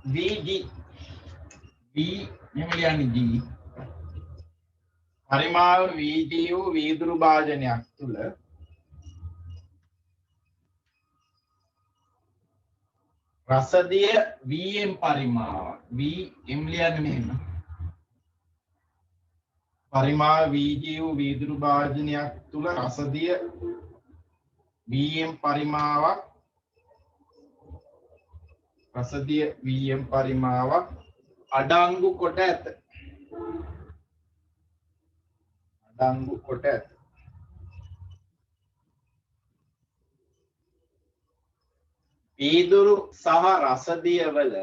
VG V මෙහෙම ලියන්නේ G පරිමාව VG වූ වීදුරු භාජනයක් තුල රසදිය Vm පරිමාවක් Vm ලියන්නේ මෙහෙම පරිමාව VG වූ වීදුරු භාජනයක් තුල රසදිය Vm පරිමාවක් රසදිය Vm පරිමාවක් අඩංගු කොට ඇත. අඩංගු කොට ඇත. වීදුරු සහ රසදියවල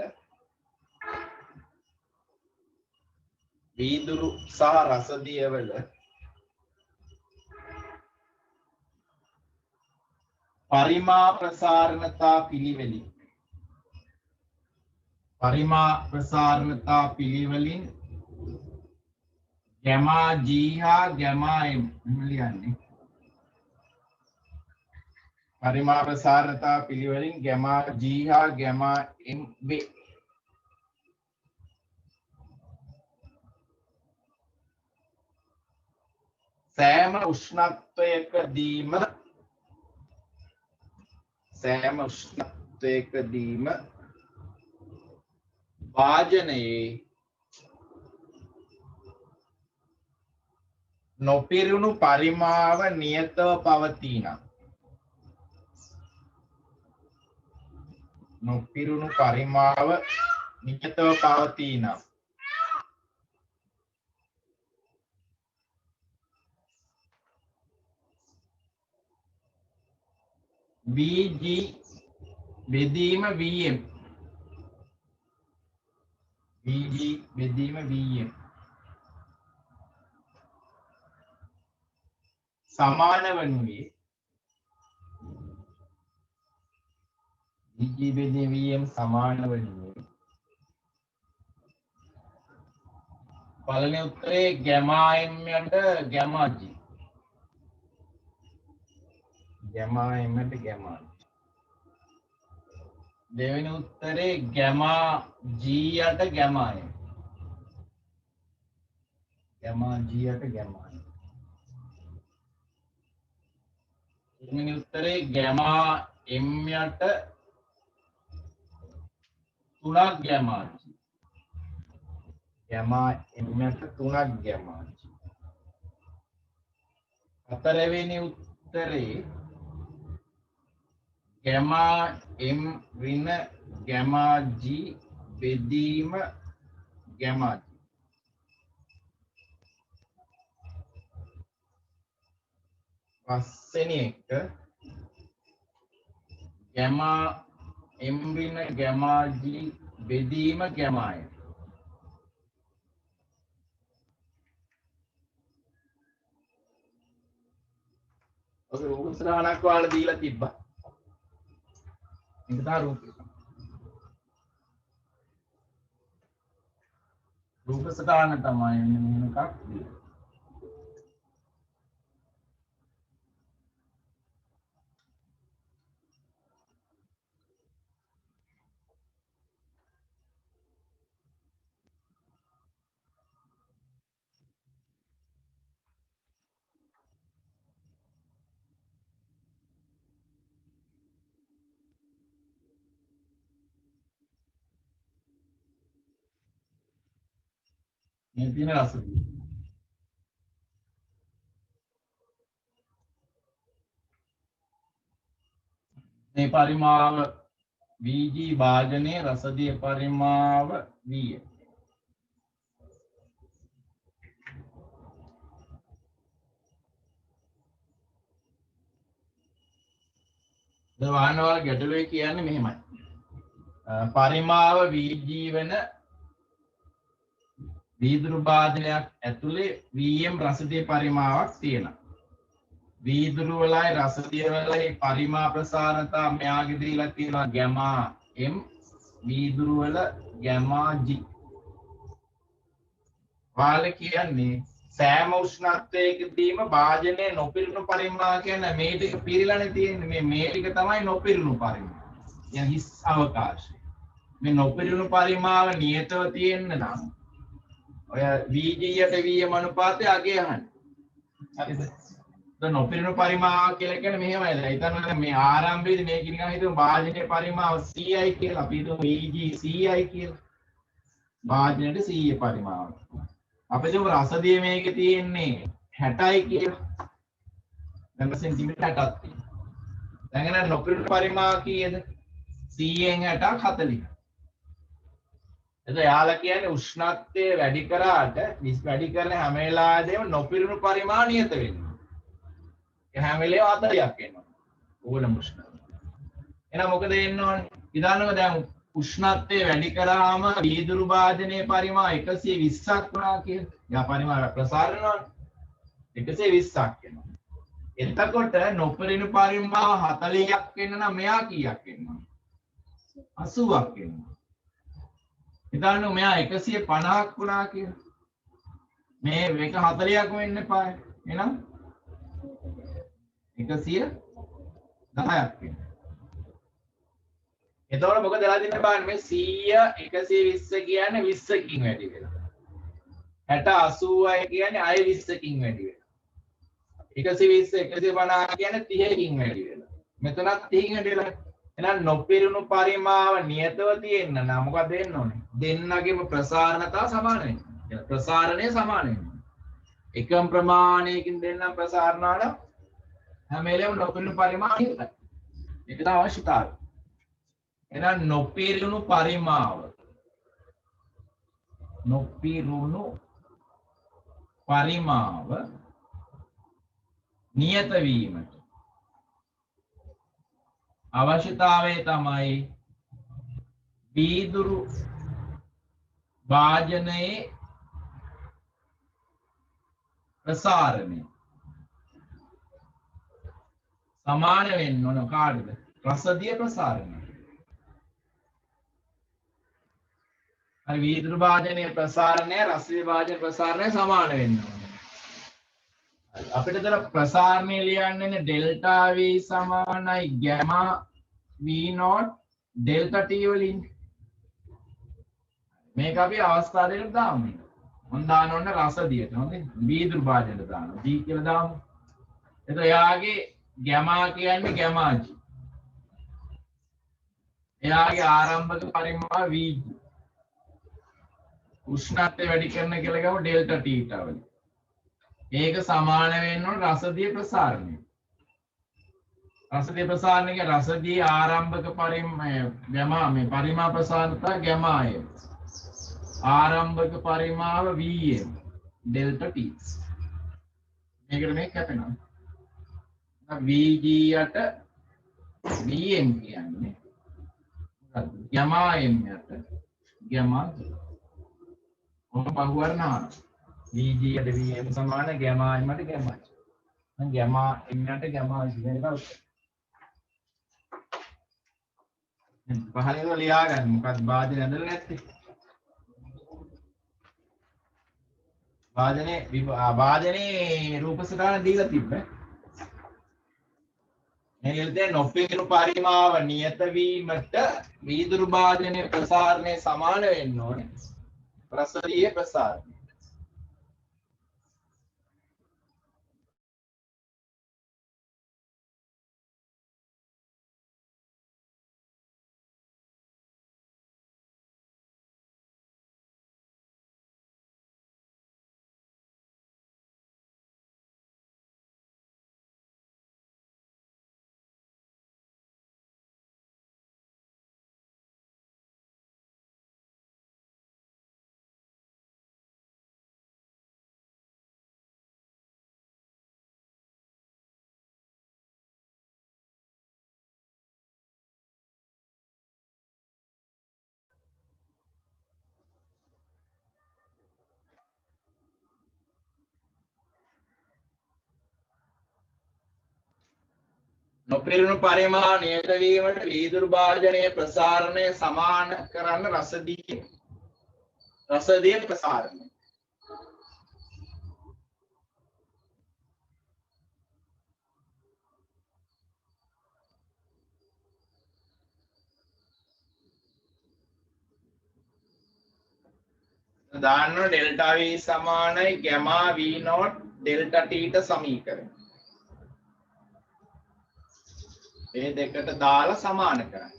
පරිමා ප්‍රසාරණතා පිළිවෙලින් ගැමා G හා ගැමා M ලියන්නේ පරිමා ප්‍රසාරණතා පිළිවෙලින් ගැමා G හා ගැමා M වේ. සෑම උෂ්ණත්වයකදීම වාජනයේ නොපිරුණු පරිමාව නියතව පවතිනම් VG බෙදීම VM සමාන වනුයේ VG බෙදීම VM සමාන වනුයේ පළවෙනි උත්තරේ ගැමා M යට ගැමා G ගැමා M යට ගැමා G දෙවෙනි උත්තරේ ගැමා G යට ගැමා M ගැමා G යට ගැමා M තුන්වෙනි උත්තරේ ගැමා M යට තුනක් ගැමා G ගැමා M යට තුනක් ගැමා G හතරවෙනි උත්තරේ ගැමා M ඍණ ගැමා G බෙදීම ගැමා G පස්වෙනි එක ගැමා M ඍණ ගැමා G බෙදීම ගැමා M ඔක උත්තරාණක් වල දීලා තිබ්බා. මේක තමයි රූප සටහන තමයි මෙන්න එකක්. මේ තියෙන රසදිය. මේ පරිමාව VG භාජනයේ රසදිය පරිමාව VM. දවානවල ගැටලුවේ කියන්නේ මෙහෙමයි. පරිමාව VG වෙන වීදුරු භාජනයක් ඇතුලේ VM රසදිය පරිමාවක් තියෙනවා. වීදුරු වලයි රසදිය වලයි පරිමා ප්‍රසාරණතා මෙයාගේ දීලා තියෙනවා ගැමා M වීදුරු වල ගැමා G. වාල කියන්නේ සෑම උෂ්ණත්වයකදීම භාජනයේ නොපිරුණු පරිමා කියන මේ ටික පිරීලානේ තියෙන්නේ මේ ටික තමයි නොපිරුණු පරිමා. يعني හිස් අවකාශය. මේ නොපිරුණු පරිමාව නියතව තියෙන්න නම් ඔය VG යට VM අනුපාතය අගේ අහන්න. හරිද? දැන් නොපිරුණු පරිමාව කියලා කියන්නේ මෙහෙමයි. හිතන්න මේ ආරම්භයේදී මේක නිකන් හිතමු භාජනයේ පරිමාව CI කියලා. අපි හිතමු VG CI කියලා. භාජනයේ CI පරිමාව. අපි හිතමු රසදිය මේකේ තියෙන්නේ 60යි කියලා. දැන් සෙන්ටිමීටර් 60ක් තියෙනවා. දැන් එන නොපිරුණු පරිමාව කීයද? 100න් 60ක් 40. එතකොට යාලා කියන්නේ උෂ්ණත්වය වැඩි කරාට වැඩි කරන හැම වෙලාවෙම නොපිරුණු පරිමාණ නියත වෙනවා. ඒ හැම වෙලේම 40ක් එනවා. ඕනම උෂ්ණත්වය. එහෙනම් මොකද වෙන්න ඕනේ? ඉදානම දැන් උෂ්ණත්වය වැඩි කරාම වීදුරු භාජනයේ පරිමාණ 120ක් වුණා කියලා. යා පරිමාණ ප්‍රසාරණය වෙනවා. 120ක් එනවා. එතකොට නොපිරුණු පරිමාණ 40ක් වෙන්න නම් මෙයා කීයක් වෙනවා? 80ක් වෙනවා. ඉතින් මෙයා 150ක් වුණා කියලා. මේ මේක 40ක් වෙන්න එපා. එහෙනම් 110ක් වෙනවා. එතකොට මොකද වෙලා තින්නේ බලන්න මේ 100 120 කියන්නේ 20කින් වැඩි වෙනවා. 60 80 කියන්නේ අය 20කින් වැඩි වෙනවා. 120 150 කියන්නේ 30කින් වැඩි වෙනවා. මෙතනත් 30කින් වැඩි වෙලා. එහෙනම් නොපිරුණු පරිමාව නියතව තියෙන්න නම් මොකද වෙන්න ඕනේ? දෙන්නගේම ප්‍රසාරණතාව සමාන වෙන්න. ප්‍රසාරණය සමාන වෙන්න. එකම ප්‍රමාණයකින් දෙන්නම් ප්‍රසාරණාන හැම වෙලේම නොපිරුණු පරිමාව නියතයි. ඒක තමයි අවශ්‍යතාවය. එහෙනම් නොපිරුණු පරිමාව නියත වීමට අවශ්‍යතාවය තමයි වීදුරු භාජනයේ ප්‍රසාරණය සමාන වෙන්න ඕන කාටද? රසදිය ප්‍රසාරණය. හරි වීදුරු භාජනයේ ප්‍රසාරණය රසදිය භාජන ප්‍රසාරණය සමාන වෙන්න ඕන. අපිට දර ප්‍රසාරණය ලියන්නේ ඩෙල්ටා V සමානයි ගැමා V0 ඩෙල්ටා T වලින්. මේක අපි අවස්ථා දෙකට දාමු. මොන් දාන්න ඕන රසදියට. හොඳේ. වීදුරු භාජනයට දානවා. G කියලා දාමු. එතකොට එයාගේ ගැමා කියන්නේ ගැමා G. එයාගේ ආරම්භක පරිමාව VG. උෂ්ණත්වය වැඩි කරන කියලා ගමු ඩෙල්ටා තීටා වලින්. ඒක සමාන වෙන්න ඕන රසදිය ප්‍රසාරණය. රසදිය ප්‍රසාරණය කියන්නේ රසදිය ආරම්භක ගැමා මේ පරිමා ප්‍රසාරණතා ගැමා M. ආරම්භක පරිමාව Vm ඩෙල්ටා T. මේකට මේක කැපෙනවා. Vg යට Vm කියන්නේ ගැමා M යට ගැමා මොන පහුවරනවා. VG යට VM සමාන ගැමා M ට ගැමා. දැන් ගැමා M යට ගැමා කියන එක පහලින්ම ලියා ගන්න. මොකක්ද භාජනය ඇඳලා නැත්තේ? භාජනේ රූප සටහන දීලා තිබ්බේ. මේ ඉල්ලේ නොපිරුණු පරිමාව නියත වීමට වීදුරු භාජනයේ ප්‍රසාරණය සමාන වෙන්න ඕනේ. රසදියේ ප්‍රසාරණය. නොපිරුණු පරිමාව නියත වීමට වීදුරු භාජනයේ ප්‍රසාරණය සමාන කරන්න රසදිය ප්‍රසාරණය. දාන්න ඩෙල්ටා v සමානයි ගැමා v නෝට් ඩෙල්ටා t ට සමීකරණය. මේ දෙකට දාලා සමාන කරන්න.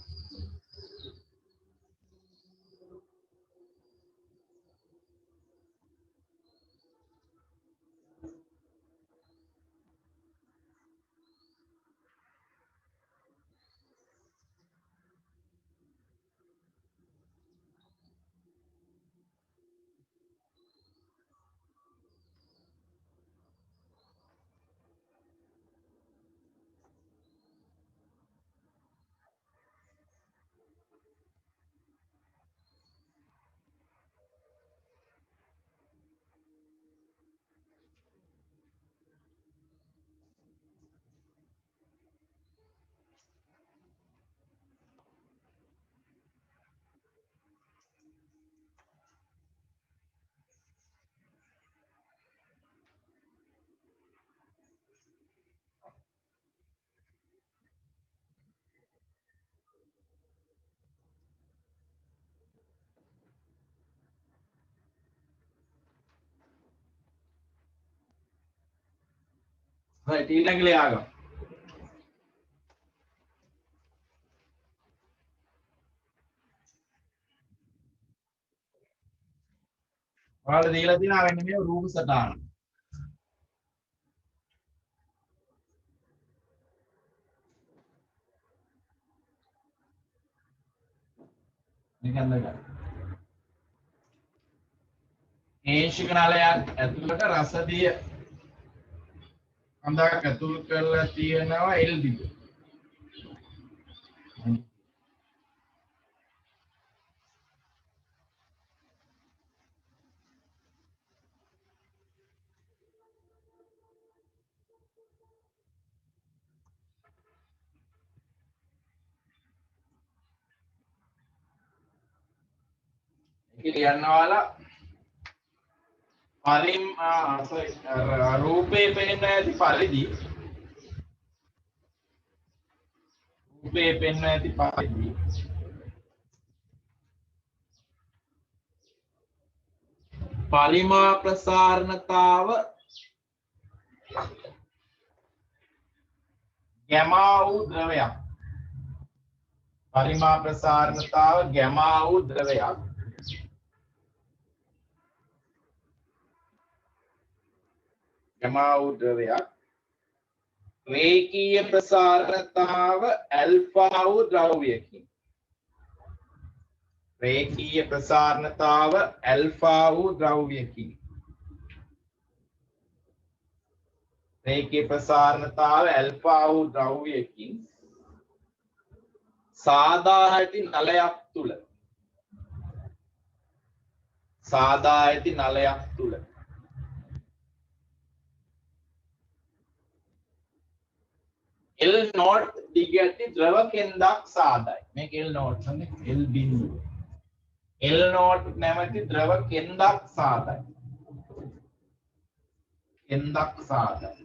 right ඊළඟ ලියාගමු. ඔයාලා දීලා තියෙන අර මේ රූප සටහන. නිකන් ගන්න. ඒශික නලයක් ඇතුළට රසදිය අඳක් ඇතුල් කරලා තියෙනවා L දිග. කියනවාලා රූපේ පෙනෙන ඇති පරිදි පරිමා ප්‍රසාරණතාව ගැමා වූ ද්‍රවයක්. පරිමා ප්‍රසාරණතාව ගැමා වූ ද්‍රවයක්. ගැමා වූ ද්‍රවයක්. රේඛීය ප්‍රසාරණතාව ඇල්ෆා වූ ද්‍රව්‍යයකින්. රේඛීය ප්‍රසාරණතාව ඇල්ෆා වූ ද්‍රව්‍යයකින්. රේඛීය ප්‍රසාරණතාව ඇල්ෆා වූ ද්‍රව්‍යයකින් සාදා ඇති නලයක් තුල. සාදා ඇති නලයක් තුල L නෝට් දිග ඇති ද්‍රව කෙන්දක් සාදයි. මේක L නෝට් කියන්නේ L බිඳුව. L නෝට් නැමැති ද්‍රව කෙන්දක් සාදයි. කෙන්දක් සාදයි.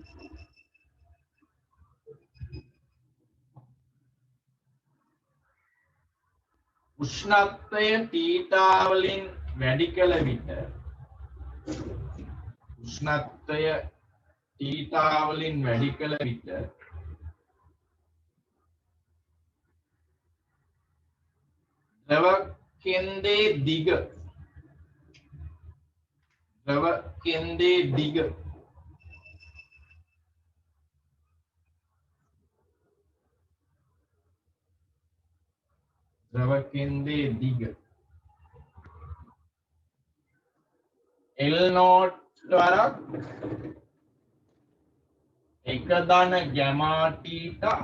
උෂ්ණත්වය තීටා වලින් වැඩි කළ විට උෂ්ණත්වය තීටා වලින් වැඩි කළ විට ද්‍රව කෙන්දේ දිග ද්‍රව කෙන්දේ දිග ද්‍රව කෙන්දේ දිග L නෝට් වරක් එක ධන ගැමා තීටා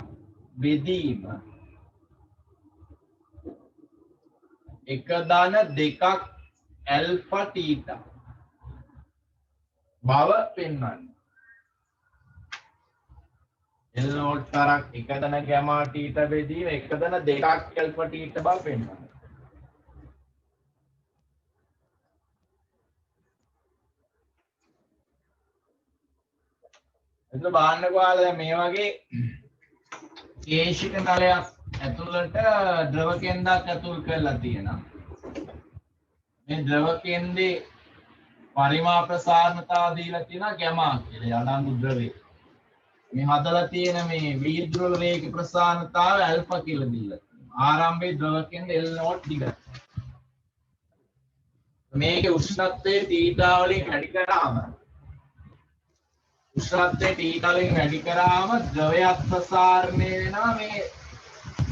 බෙදීම එක ධන දෙකක් ඇල්ෆා තීටා බව පෙන්වන්නේ. L නෝට් වරක් එක ධන ගැමා තීටා බෙදීම එක ධන දෙකක් ඇල්ෆා තීටා බව පෙන්වන්නේ. එතන බලන්නකෝ ආලා මේ වගේ කේශික නලයක් ඇතුළට ද්‍රව කෙන්දක් ඇතුල් කරලා තියෙනවා. මේ ද්‍රව කෙන්දේ පරිමා ප්‍රසාරණතාව දීලා තියෙනවා ගැමා කියලා අඩංගු ද්‍රව්‍ය. මේ හදලා තියෙන මේ වීදුරු රේඛ ප්‍රසාරණතාව ඇල්ෆා කියලා දීලා තියෙනවා. ආරම්භයේ ද්‍රවකෙන්ද L නෝට් දිගට. මේකේ උෂ්ණත්වයේ තීටා වලින් වැඩි කරාම උෂ්ණත්වයේ තීටා වලින් වැඩි කරාම ද්‍රවයක් ප්‍රසාරණය වෙනවා මේ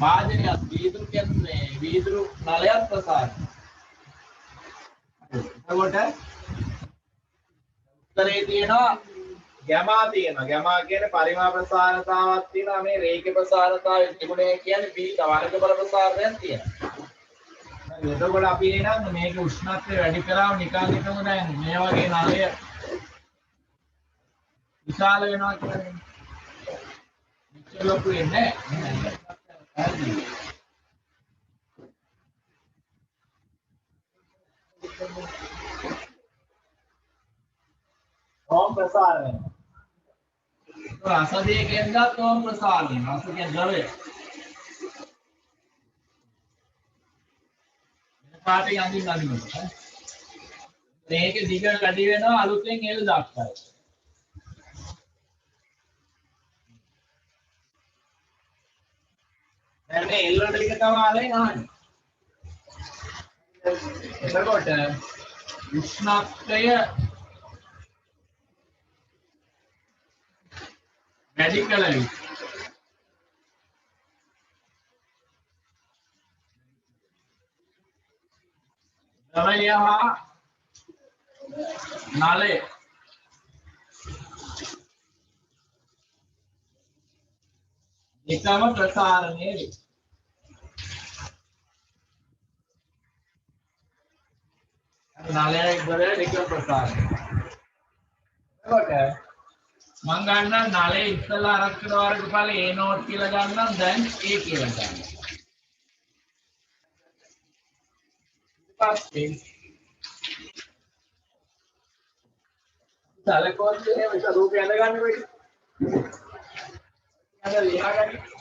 භාජනයක් වීදුරු කියන්නේ වීදුරු නලයක් ප්‍රසාරණය. එතකොට උත්තරේ තියෙනවා ගැමා තියෙනවා. ගැමා කියන්නේ පරිමා ප්‍රසාරණතාවක් තියෙනවා. මේ රේඛ ප්‍රසාරණතාවය තිබුණේ කියන්නේ බීටා වර්ග බල ප්‍රසාරණයක් තියෙනවා. හරි එතකොට අපි එනනම් මේක උෂ්ණත්වය වැඩි කරාම නිකන් හිතමු දැන් මේ වගේ නලය විශාල වෙනවා කියන්නේ. මෙච්චර ලොකු වෙන්නේ නැහැ. ඕම් ප්‍රසාරණය. රසදිය කියනදාත් ඕම් ප්‍රසාරණය. රස කියන්නේ ද්‍රවය. පාටේ අඳින්න අඳින්න. මේක දිග වැඩි වෙනවා අලුතෙන් L දක්වයි. දැන් මේ L වලට ටික තමයි ආලෙන් ආන්නේ. එතකොට උෂ්ණත්වය වැඩි කළ යුතුයි. ද්‍රවය හා නලය එකම ප්‍රසාරණය වේ. නලයයි ද්‍රවයයි එකම ප්‍රසාරණය. එතකොට මම ගන්න නලය ඉස්සලා ආරක්ෂක වර්ගඵල A නෝට් කියලා ගන්නම් දැන් A කියලා ගන්නවා. පස්සේ සලකෝත් එහෙම ඒක රූපය අඳගන්න වෙයි. අද ලියාගන්න.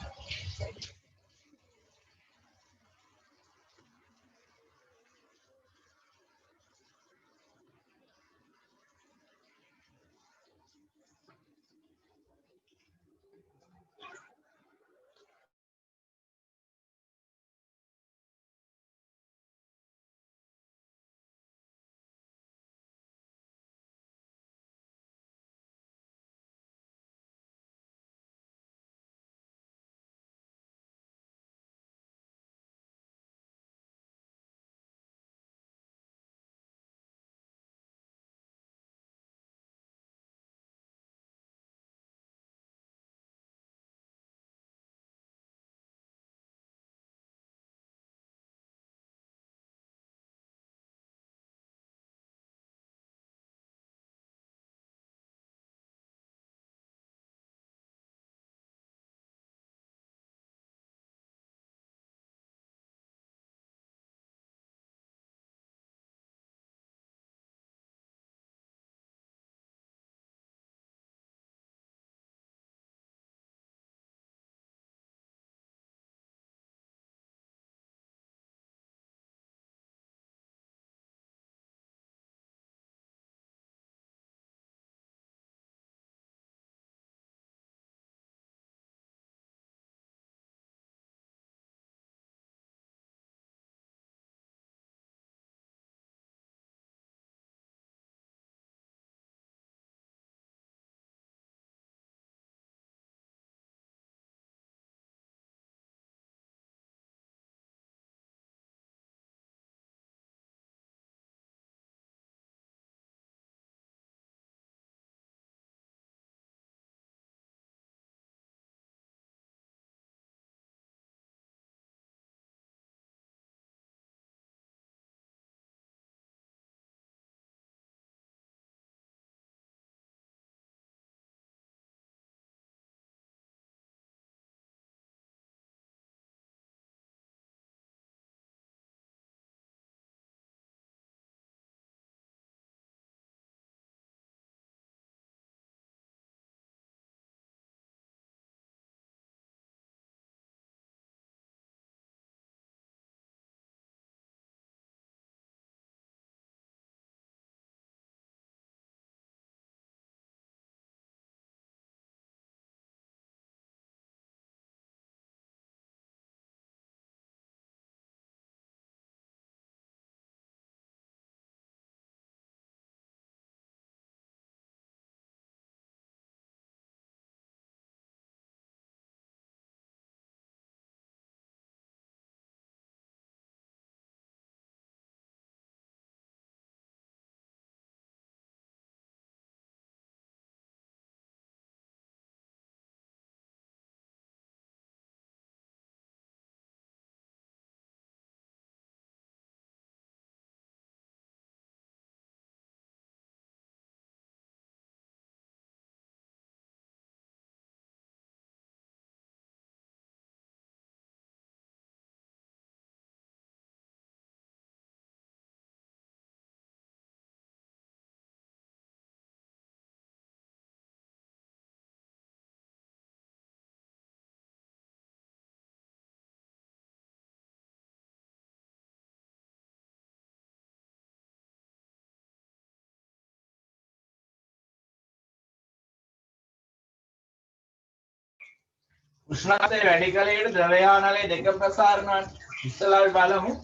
උෂ්ණත්වය වැඩි කලේට ද්‍රවයානලයේ දෙක ප්‍රසාරණ ඉස්සලා බලමු.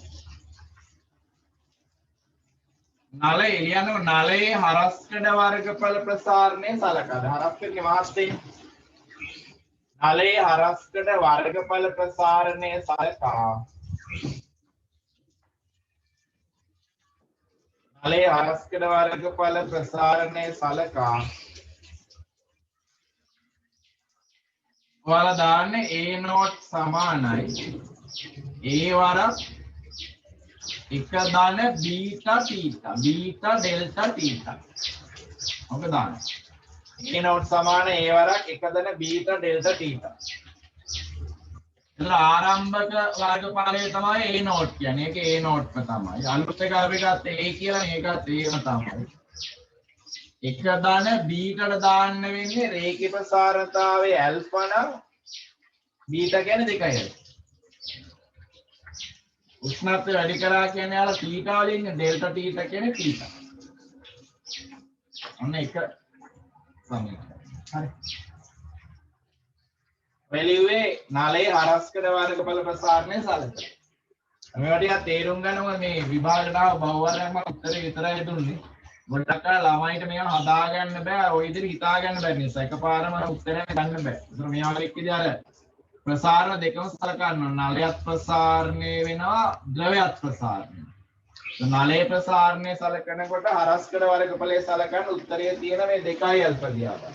නලය එළියන නලයේ හරස්කඩ වර්ගඵල ප්‍රසාරණය සලකා. හරස්කඩේ මහත්ය. නලයේ හරස්කඩ වර්ගඵල ප්‍රසාරණය සලකා. නලයේ හරස්කඩ වර්ගඵල ප්‍රසාරණය සලකා. ඔයාලා දාන්නේ A0 සමානයි A වරක් 1 ධන beta theta beta delta theta. ඔක දාන්න. A0 සමාන A වරක් 1 ධන බීටා ඩෙල්ටා තීටා. එතන ආරම්භක වර්ගඵලය තමයි A0 කියන්නේ. ඒක A0 තමයි. අලුත් එක අපි ගත්තේ A කියලා මේකත් Aම තමයි. 1 ධන බීටට දාන්න වෙන්නේ රේඛී ප්‍රසාරතාවයේ ඇල්ෆා නම් බීටා කියන්නේ 2යි. උෂ්ණත්වය වැඩි කරා කියන්නේ යාලා තීටා වලින් ඩෙල්ටා තීටා කියන්නේ තීටා. ඔන්න එක සමීකරණය. හරි. වැලියුවේ නලයේ හරස්කඩ වර්ගඵල ප්‍රසාරණය සලකනවා. මේවා ටිකක් තේරුම් ගන්නම මේ විභාගයට ආව බහුවර්ගයක් මම උත්තරේ විතරයි දුන්නේ. ගොඩක් අය ළමයිට මේවා හදා ගන්න බෑ. ඔය විදිහට හිතා ගන්න බැරි නිසා එකපාරම උත්තරේ ගන්න බෑ. ඒතර මේ වගේ විදිහට අර ප්‍රසාරණ දෙකම සලකන්න ඕන. නලයත් ප්‍රසාරණය වෙනවා ද්‍රවයත් ප්‍රසාරණය. නලයේ ප්‍රසාරණය සලකනකොට හරස්කඩ වර්ගඵලයේ සලකන උත්තරයේ තියෙන මේ 2යි අල්පා දිහා.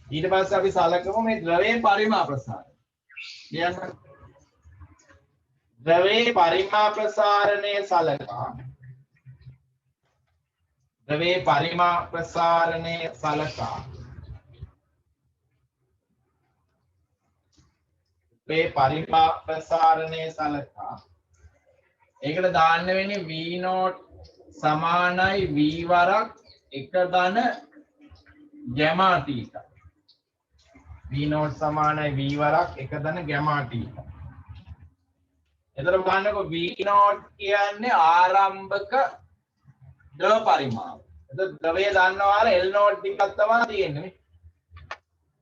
ඊට පස්සේ අපි සලකමු මේ ද්‍රවයේ පරිමා ප්‍රසාරණය. කියන්න. ද්‍රවයේ පරිමා ප්‍රසාරණය සලකා. ද්‍රවයේ පරිමා ප්‍රසාරණය සලකා. ද්‍රවයේ පරිමා ප්‍රසාරණය සලකා. ඒකට දාන්න වෙන්නේ V0 සමානයි V වරක් 1 ධන ගැමා තීටා. V0 සමානයි V වරක් 1 ධන ගැමා තීටා. එතකොට බලන්නකො V0 කියන්නේ ආරම්භක ද්‍රව පරිමාව. එතකොට ද්‍රවය දන්නවා L0 ටිකක් තමයි තියෙන්නේ.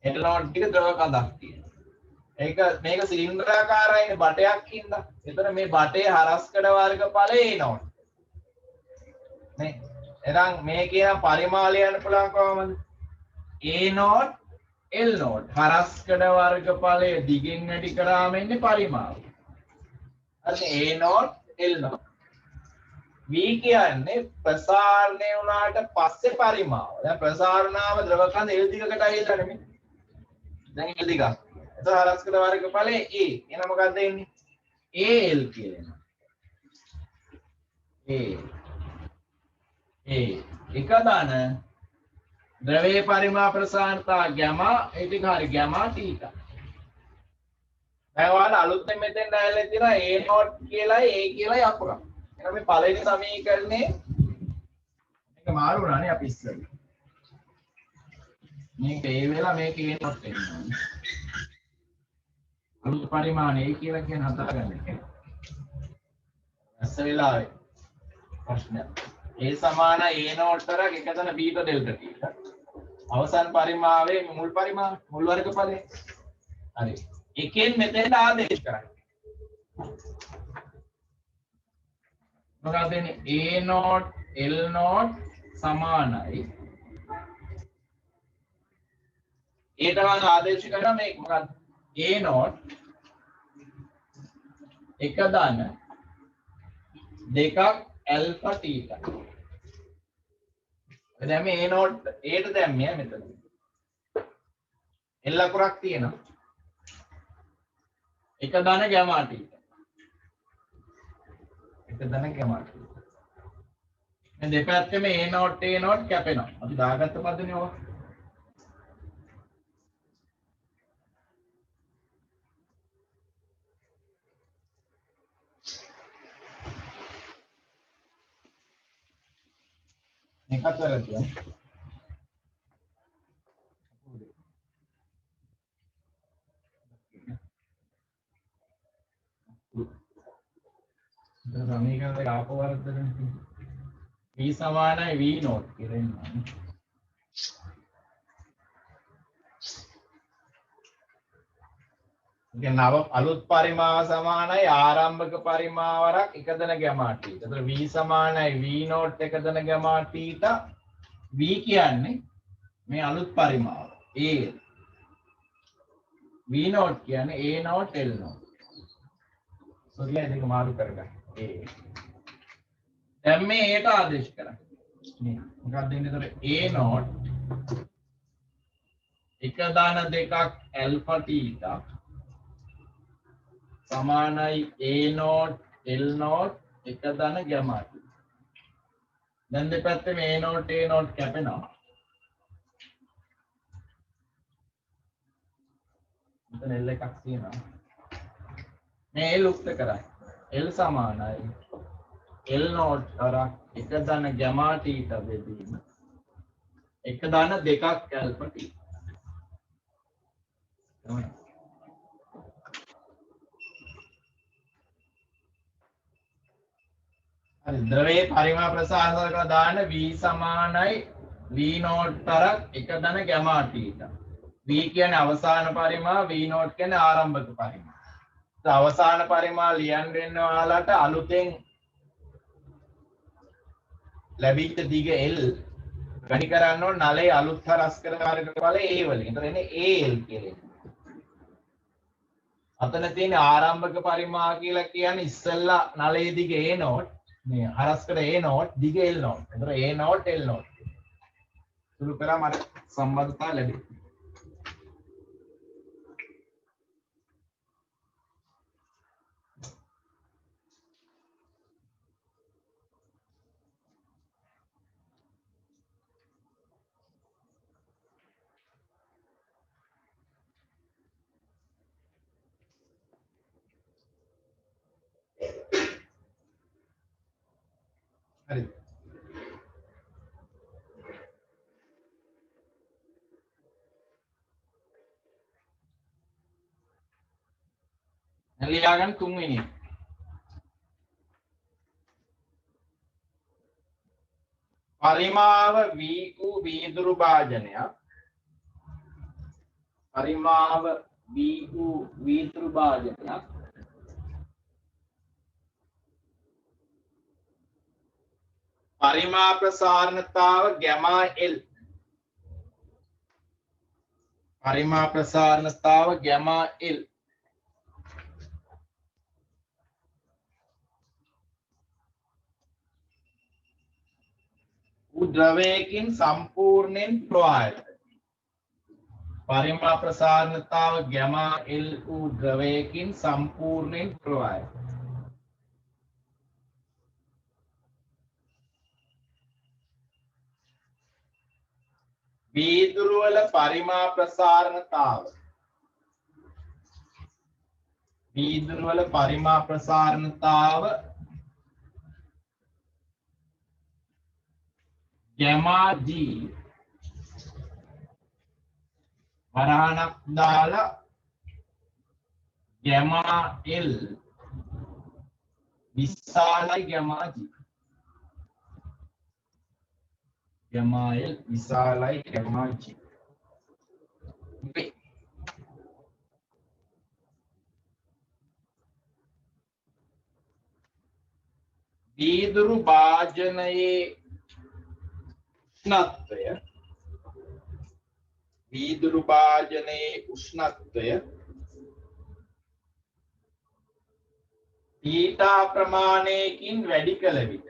L0 ටික ද්‍රව කඳක් තියෙනවා. මේක සිලින්ඩරාකාරයිනේ බටයක් ඉඳලා. එතන මේ බටේ හරස්කඩ වර්ගඵලය එනවා. නේ. එහෙනම් මේ කියන පරිමාව ලියන්න පුළුවන් කොහමද? A0 L0 හරස්කඩ වර්ගඵලය දිගින් වැඩි කරාම එන්නේ පරිමාව. හරි A0 L0. V කියන්නේ ප්‍රසාරණය වුණාට පස්සේ පරිමාව. දැන් ප්‍රසාරණාව ද්‍රව කඳ L දිගකට හේතන්නේ මේ. දැන් L දිගක්. එතකොට හරස්කඩ වර්ගඵලය A. එහෙනම් මොකක්ද එන්නේ? AL කියලා. A. එක ධන ද්‍රවයේ පරිමා ප්‍රසාරණතා ගැමා ඒ ටික හරි ගැමා තීටා. දැන් ඔයාලා අලුතෙන් මෙතෙන් දැල්ලා තියෙනවා A0 කියලායි A කියලායි අකුරක්. එහෙනම් මේ පළවෙනි සමීකරණේ මේක මාරු වුණානේ අපි ඉස්සෙල්ලා. මේක A වෙලා මේක A0 වෙනවා. අලුත් පරිමාණය A කියලා කියන හදාගන්න. ඇස්ස වෙලාවේ ප්‍රශ්නයක්. A සමාන A0 තරක් 1 ධන B ඩෙල්ටා තීටා. අවසන් පරිමාවේ මුල් පරිමාව මුල් වර්ගඵලය. හරි. එකෙන් මෙතෙන්ට ආදේශ කරන්න. මොකක්ද එන්නේ? A0 L0 සමානයි. ඒට වань ආදේශ කරනවා මේක මොකක්ද? A0 එක ධන දෙකක් ඇල්ෆා තීටා. දැන් මේ A0 ඒට දැම්මේ මෙතන. L අකුරක් තියෙනවා. එක ධන ගැමා තීටා. එක ධන ගැමා තීටා. මේ දෙපැත්තෙම A0 කැපෙනවා. අපි දාගත්ත පදනේ ඔය. මේකත් වැරදියි. සමීකරණ දෙක ආපහු වරද්දගෙන V සමානයි V0 කියලා එනවා. නව අලුත් පරිමාව සමානයි ආරම්භක පරිමාවරක් එකදෙන ගැමා t. එතකොට v සමානයි v නෝට් එකදෙන ගැමා t ට v කියන්නේ මේ අලුත් පරිමාව a. v නෝට් කියන්නේ a නෝට් l නෝට්. සොරිය දෙක මාරු කරගන්න. a. දැන් මේ a ට ආදේශ කරන්න. මේ මොකක්ද දෙන්නේ? එතකොට a නෝට් එක දාන දෙකක් ඇල්ෆා තීටා සමානයි a නෝට් l නෝට් එක දාන ගැමා t. දැන් දෙපැත්තෙම a නෝට් කැපෙනවා. මෙතන l එකක් තියෙනවා. මේ l උක්ත කරා. l සමානයි l නෝට් කරා එක දාන ගැමා t ට බෙදීම එක දාන දෙකක් ඇල්ෆා t. द्रवे परिमा प्रसार का दान v समानයි v नोट තරක් එක ධන ගැමා t. v කියන්නේ අවසාන පරිමා v නෝට් කියන්නේ ආරම්භක පරිමා. අවසාන පරිමා ලියන්න වෙන ඔයාලට අලුතෙන් ලැබිච්ච දිග l වැඩි කරන්න ඕන නලේ අලුත් හරස් කරකාරක වල a වලින්. එතන එන්නේ al කියලා. අතන තියෙන ආරම්භක පරිමා කියලා කියන්නේ ඉස්සෙල්ලා නලේ දිග a නෝට් මේ හරස් කර a නෝට් දිග l නෝට්. එතන a නෝට් l නෝට්. සුළු කරා මට සම්බන්ධතාව ලැබෙයි. හරි. ලියාගන්න තුන්වෙනි. පරිමාව v වූ වීදුරු භාජනයක්. පරිමාව v වූ වීදුරු භාජනයක්. පරිමා ප්‍රසාරණතාව ගැමා l. පරිමා ප්‍රසාරණතාව ගැමා l. द्रव्यකින් සම්පූර්ණයෙන් ප්‍රවාහිත. පරිමා ප්‍රසාරණතාව ගැමා l වූ द्रव्यකින් සම්පූර්ණයෙන් ප්‍රවාහිත. වීදුරු වල පරිමා ප්‍රසාරණතාව. වීදුරු වල පරිමා ප්‍රසාරණතාව ගැමා g වරහණක් දාලා ගැමා l විශාලයි ගැමා g. ගැමා l විශාලයි ගැමා g. වීදුරු භාජනයේ උෂ්ණත්වය වීදුරු භාජනයේ උෂ්ණත්වය තීටා ප්‍රමාණයකින් වැඩි කළ විට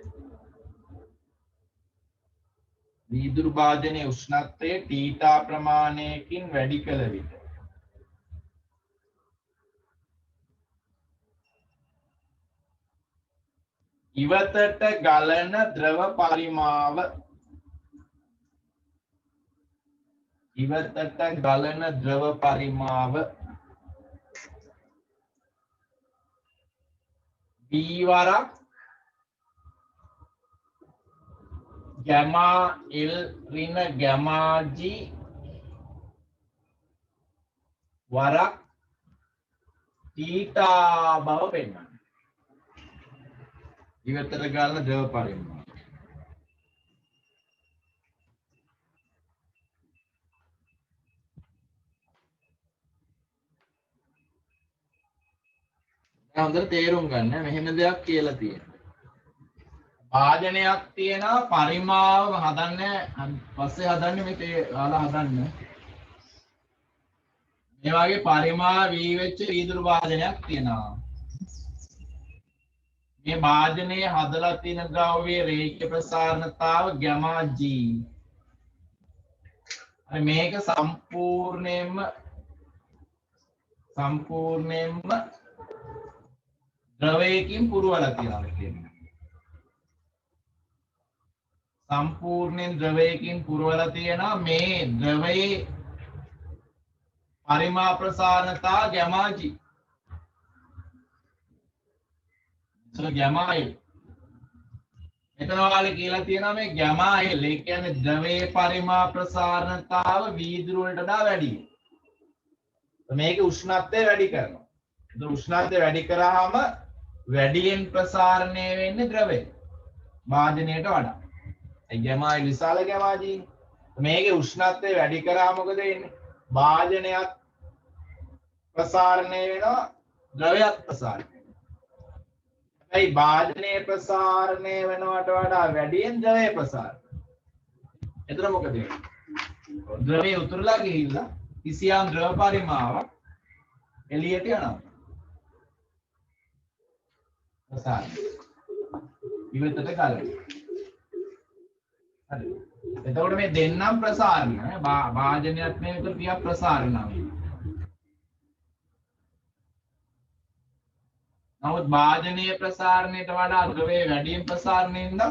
වීදුරු භාජනයේ උෂ්ණත්වය තීටා ප්‍රමාණයකින් වැඩි කළ විට ඉවතට ගලන ද්‍රව පරිමාව ඉවතට ගලන ද්‍රව පරිමාව v වරක් ගැමා l ඍණ ගැමා g වරක් තීටා බව පෙන්වන්න. ඉවතට ගලන ද්‍රව පරිමාව හොඳට තේරුම් ගන්න මෙහෙම දෙයක් කියලා තියෙනවා. භාජනයක් තියෙනවා පරිමාව හදන්න පස්සේ හදන්නේ මේ ඔයාලා හදන්න. මේ වගේ පරිමා වී වෙච්ච වීදුරු භාජනයක් තියෙනවා. මේ භාජනයේ හදලා තියෙන ද්‍රව්‍යයේ රේඛීය ප්‍රසාරණතාව ගැමා G. හරි මේක සම්පූර්ණයෙන්ම ද්‍රවයකින් පුරවලා තියෙනවා කියන්නේ. සම්පූර්ණයෙන් ද්‍රවයකින් පුරවලා තියෙනවා මේ ද්‍රවයේ පරිමා ප්‍රසාරණතා ගැමා G. ගැමා L. මෙතන ඔයාලා කියලා තියෙනවා මේ ගැමා L. ඒ කියන්නේ ද්‍රවයේ පරිමා ප්‍රසාරණතාව වීදුරු වලට වඩා වැඩි. මේක උෂ්ණත්වය වැඩි කරනවා. ඒක උෂ්ණත්වය වැඩි කරාම වැඩියෙන් ප්‍රසාරණය වෙන්නේ ද්‍රවය. භාජනයට වඩා. ඒ ගැමා L විශාල ගැමා G. මේකේ උෂ්ණත්වය වැඩි කරාම මොකද වෙන්නේ? භාජනයක් ප්‍රසාරණය වෙනවා ද්‍රවයක් ප්‍රසාරණය. ඒ භාජනයේ ප්‍රසාරණය වෙනවට වඩා වැඩියෙන් ද්‍රවයේ ප්‍රසාරණය. එතන මොකද වෙන්නේ? ද්‍රවයේ උතුරලා ගිහිල්ලා කිසියම් ද්‍රව පරිමාවක් එළියට යනවා. ප්‍රසාරණය. ඉවතට ගලනවා. හරි. එතකොට මේ දෙන්නම් ප්‍රසාරණය නේ භාජනයක් නේ විතර ටිකක් ප්‍රසාරණයි. නමුත් භාජනීය ප්‍රසාරණයට වඩා ද්‍රවයේ වැඩියෙන් ප්‍රසාරණය වෙනවා.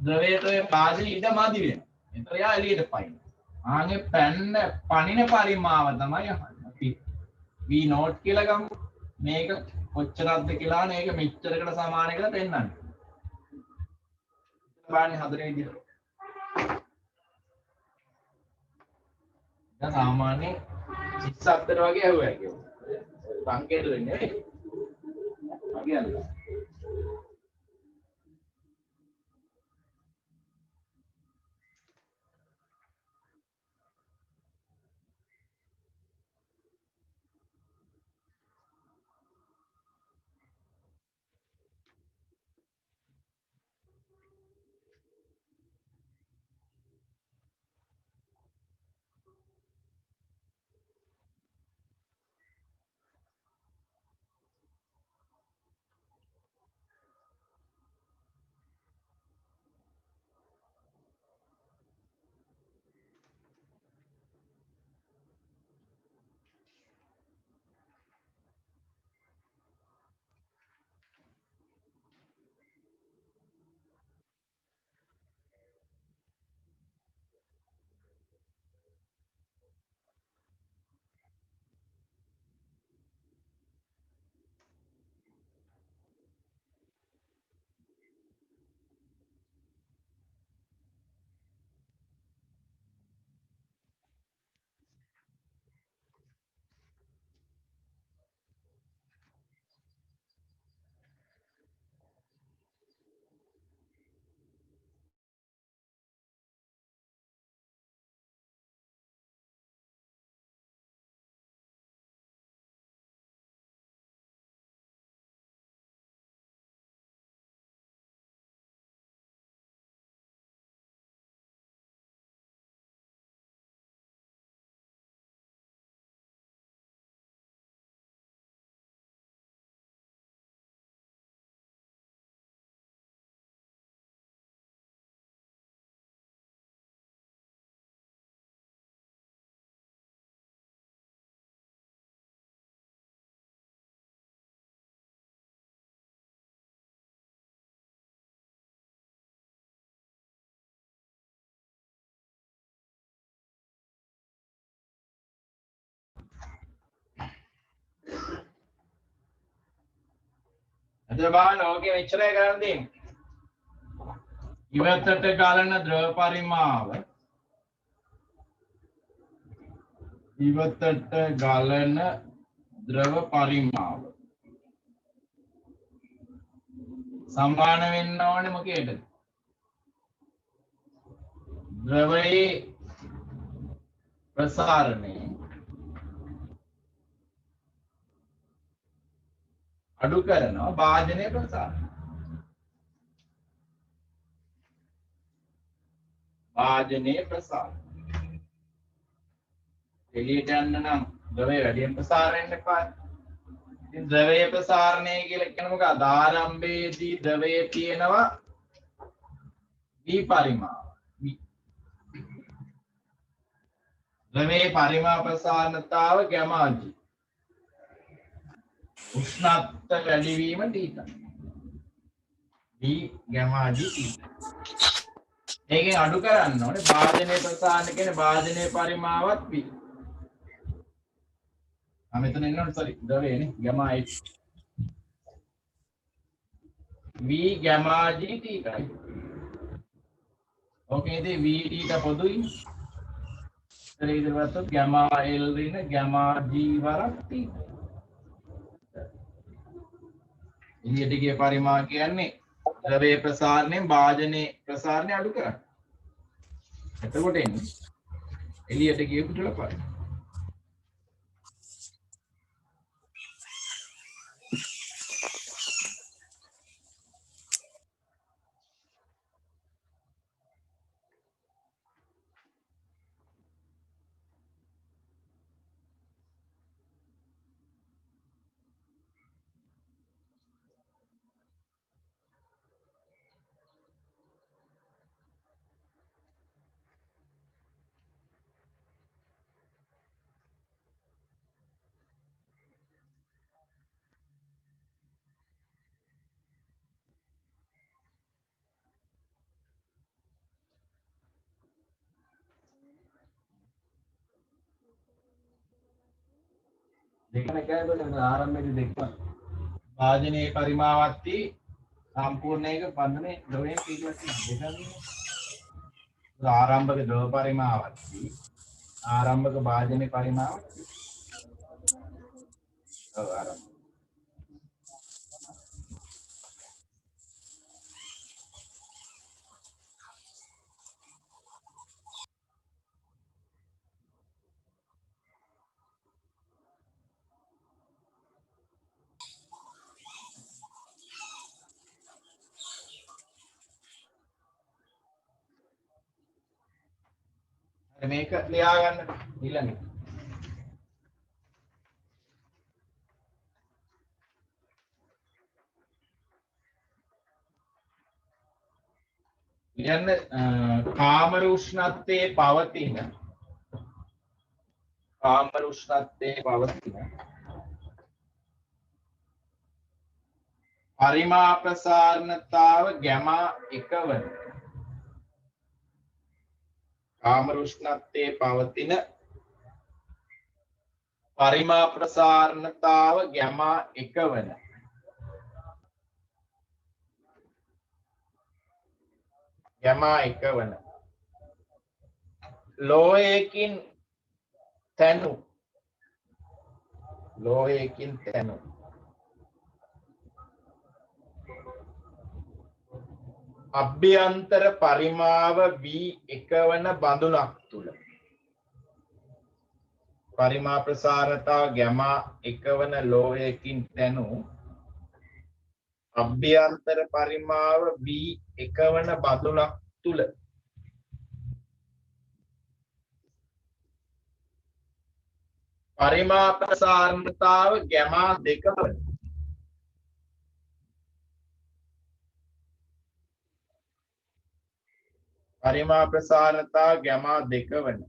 ද්‍රවයට ඔය භාජනීය ඉඩ මදි වෙනවා. ඒතර යා එළියට පයින්. ආන්ගේ පණින පරිමාව තමයි අපි V නෝට් කියලා ගමු. මේක කොච්චරක්ද කියලා මේක මෙච්චරකට සමාන කියලා පෙන්නන්නේ. බලන්න හතරේ විදිහට. දැන් සාමාන්‍ය 37 වගේ ඇහුවා කියමු. සංකේත වෙන්නේ නෙවෙයි. Again. එතන බලන්න ඕකේ මෙච්චරයි කරන්න තියෙන්නේ. ඉවතට ගලන ද්‍රව පරිමාව ඉවතට ගලන ද්‍රව පරිමාව සමාන වෙන්න ඕනේ මොකේද? ද්‍රවයේ ප්‍රසාරණය අඩු කරනවා භාජනය ප්‍රසාරණය. භාජනය ප්‍රසාරණය. එළියට යන්න නම් ද්‍රවය වැඩියෙන් ප්‍රසාරණය වෙන්න එපා. ඉතින් ද්‍රවය ප්‍රසාරණය කියලා කියන මොකක්ද? ආරම්භයේදී ද්‍රවයේ තියෙනවා V පරිමාව. ද්‍රවයේ පරිමාව ප්‍රසාරණතාව gamma g. උෂ්ණත්ව වැඩිවීම θ. V gamma g θ. ඒකෙන් අඩු කරන්න ඕනේ භාජනයේ ප්‍රසාරණය කියන්නේ භාජනයේ පරිමාවත් V. මෙතන ඉන්නවනේ sorry ද්‍රවයනේ gamma h. V gamma g θ. ඕකේ ඉතින් V θ පොදුයි. ඉතින් ඊට gamma l රින gamma g වරක් θ. එළියට ගිය පරිමාව කියන්නේ ද්‍රවයේ ප්‍රසාරණයෙන් භාජනයේ ප්‍රසාරණය අඩු කරන්න. එතකොට එන්නේ එළියට ගිය කුටල පරිමාව. දෙකම එකයි බලන්න ආරම්භයේදී දෙකම භාජනයේ පරිමාවත් සම්පූර්ණ එක බන්ධනේ ද්‍රවයෙන් පිටලා තියෙනවා දෙකම ආරම්භක ද්‍රව පරිමාවත් ආරම්භක භාජනයේ පරිමාවත් ඔව් ආරම්භ මේක ලියා ගන්න ඊළඟ කියන්නේ කාමර උෂ්ණත්වයේ පවතින පරිමා ප්‍රසාරණතාව gamma 1 වන කාමර උෂ්ණත්වයේ පවතින පරිමා ප්‍රසාරණතාව gamma 1 වන gamma 1 වන ලෝහයකින් තැනු අභ්‍යන්තර පරිමාව V1 වන බඳුනක් තුල පරිමා ප්‍රසාරණතාව gamma 1 වන ලෝහයකින් තැනු අභ්‍යන්තර පරිමාව V1 වන බඳුනක් තුල පරිමා ප්‍රසාරණතාව gamma 2 වන පරිමා ප්‍රසාරණතාව gamma 2 වන